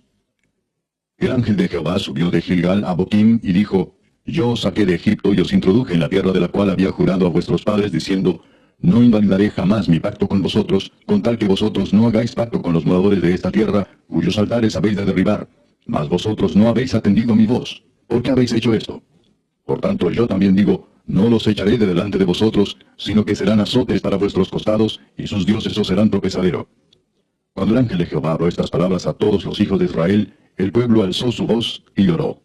El ángel de Jehová subió de Gilgal a Boquim y dijo, Yo os saqué de Egipto y os introduje en la tierra de la cual había jurado a vuestros padres, diciendo, No invalidaré jamás mi pacto con vosotros, con tal que vosotros no hagáis pacto con los moradores de esta tierra, cuyos altares habéis de derribar. Mas vosotros no habéis atendido mi voz. ¿Por qué habéis hecho esto? Por tanto, yo también digo, no los echaré de delante de vosotros, sino que serán azotes para vuestros costados, y sus dioses os serán tropezadero. Cuando el ángel de Jehová habló estas palabras a todos los hijos de Israel, el pueblo alzó su voz y lloró.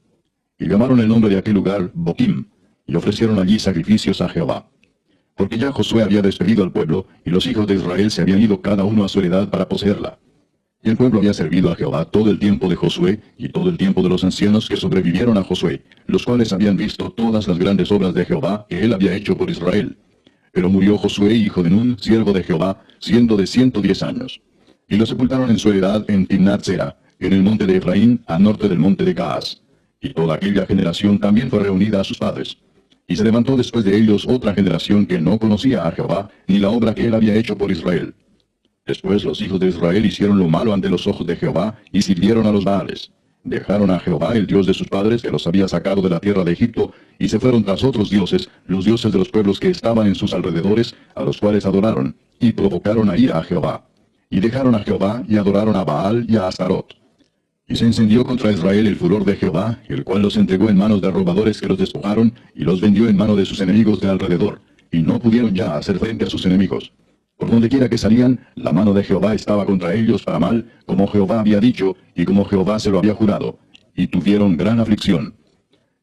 Y llamaron el nombre de aquel lugar Boquim, y ofrecieron allí sacrificios a Jehová. Porque ya Josué había despedido al pueblo, y los hijos de Israel se habían ido cada uno a su heredad para poseerla. Y el pueblo había servido a Jehová todo el tiempo de Josué, y todo el tiempo de los ancianos que sobrevivieron a Josué, los cuales habían visto todas las grandes obras de Jehová que él había hecho por Israel. Pero murió Josué, hijo de Nun, siervo de Jehová, siendo de 110 años. Y lo sepultaron en su heredad en Timnat-Sera, en el monte de Efraín, al norte del monte de Gaas. Y toda aquella generación también fue reunida a sus padres. Y se levantó después de ellos otra generación que no conocía a Jehová, ni la obra que él había hecho por Israel. Después los hijos de Israel hicieron lo malo ante los ojos de Jehová, y sirvieron a los Baales. Dejaron a Jehová, el Dios de sus padres, que los había sacado de la tierra de Egipto, y se fueron tras otros dioses, los dioses de los pueblos que estaban en sus alrededores, a los cuales adoraron, y provocaron a ira a Jehová. Y dejaron a Jehová, y adoraron a Baal y a Astarot. Y se encendió contra Israel el furor de Jehová, el cual los entregó en manos de robadores que los despojaron, y los vendió en mano de sus enemigos de alrededor, y no pudieron ya hacer frente a sus enemigos. Por donde quiera que salían, la mano de Jehová estaba contra ellos para mal, como Jehová había dicho, y como Jehová se lo había jurado, y tuvieron gran aflicción.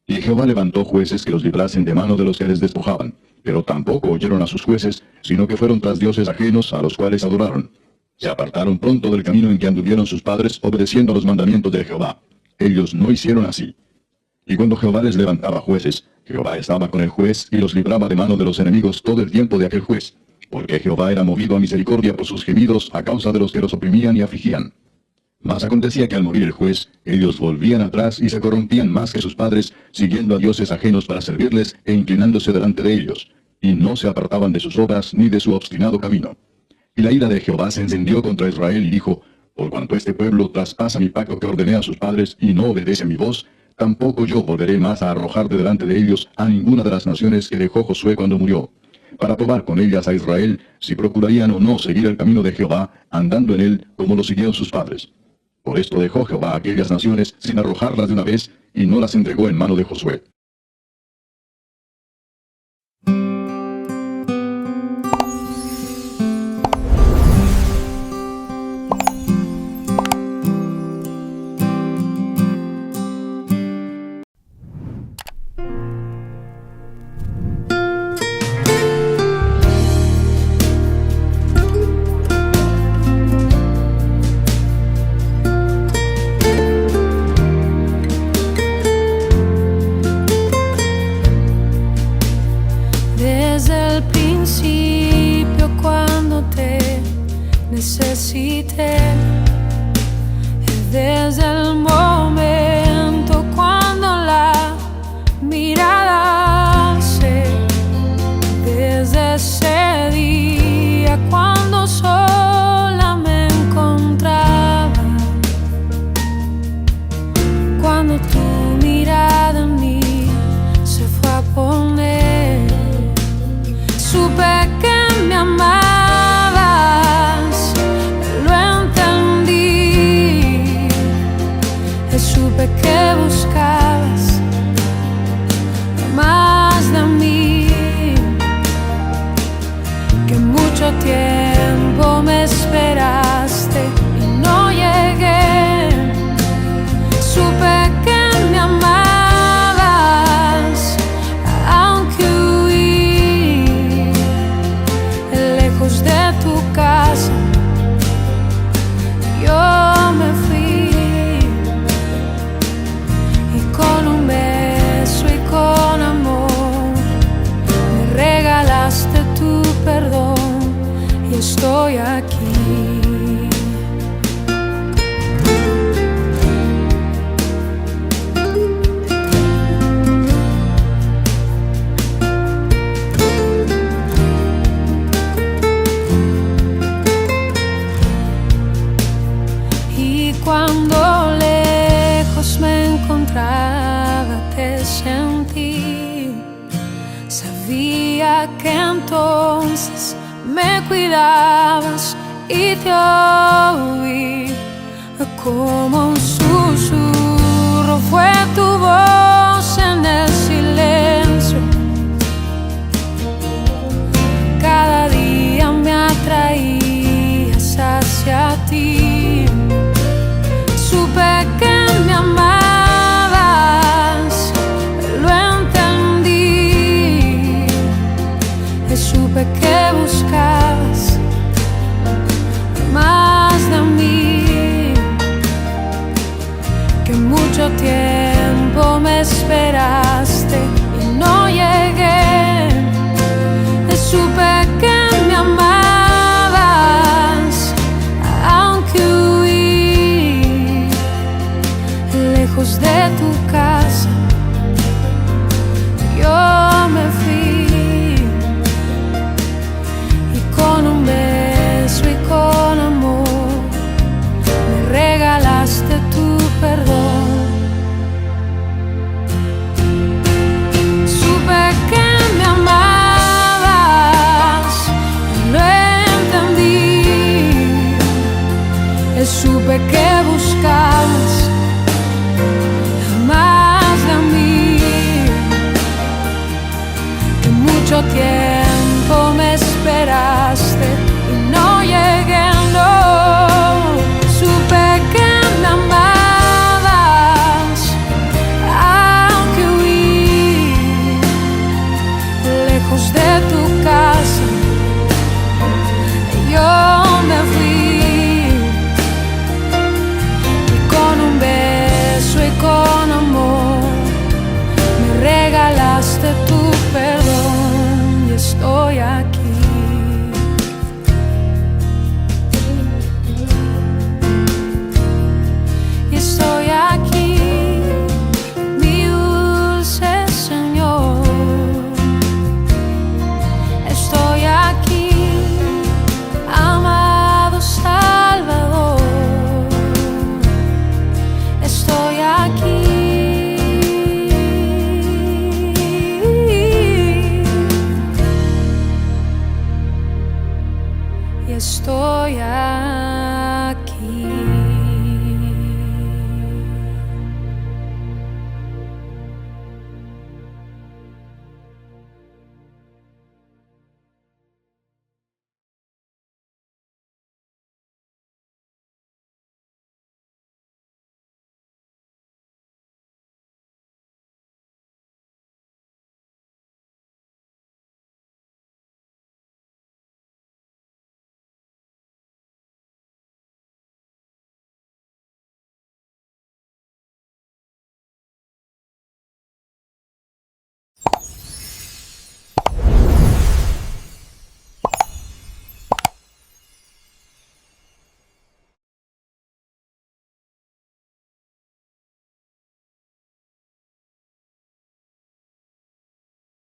Y Jehová levantó jueces que los librasen de mano de los que les despojaban, pero tampoco oyeron a sus jueces, sino que fueron tras dioses ajenos a los cuales adoraron. Se apartaron pronto del camino en que anduvieron sus padres, obedeciendo a los mandamientos de Jehová. Ellos no hicieron así. Y cuando Jehová les levantaba jueces, Jehová estaba con el juez y los libraba de mano de los enemigos todo el tiempo de aquel juez, porque Jehová era movido a misericordia por sus gemidos a causa de los que los oprimían y afligían. Mas acontecía que al morir el juez, ellos volvían atrás y se corrompían más que sus padres, siguiendo a dioses ajenos para servirles e inclinándose delante de ellos, y no se apartaban de sus obras ni de su obstinado camino. Y la ira de Jehová se encendió contra Israel y dijo, Por cuanto este pueblo traspasa mi pacto que ordené a sus padres y no obedece mi voz, tampoco yo volveré más a arrojar de delante de ellos a ninguna de las naciones que dejó Josué cuando murió, para probar con ellas a Israel si procurarían o no seguir el camino de Jehová, andando en él como lo siguieron sus padres. Por esto dejó Jehová a aquellas naciones sin arrojarlas de una vez, y no las entregó en mano de Josué. Necesité desde el momento cuando la mirada alcé, desde ese día cuando sola me encontraba, cuando tu mirada en mí se fue a poner, supe que me amaba. Supe que buscabas más de mí, que mucho tiempo me esperaste y no llegué. Supe que me amabas, aunque huí lejos de tu casa. Yo me fui. Tu perdón y estoy aquí. Y cuando Sabía que entonces me cuidabas y te oí como un susurro. Fue tu voz en el silencio. Cada día me atraías hacia ti. Supe que me amabas, lo entendí. Supe que buscabas más de mí, que mucho tiempo me esperaste y no llegué. Supe que me amabas, aunque huí lejos de tu casa. Yo me fui y con un beso y con amor me regalaste tu perdón. Supe que me amabas, lo entendí. Supe que buscabas más de mí, que mucho tiempo me esperaste y no llegué, no. Supe que me amabas, aunque huí lejos de tu casa. Yo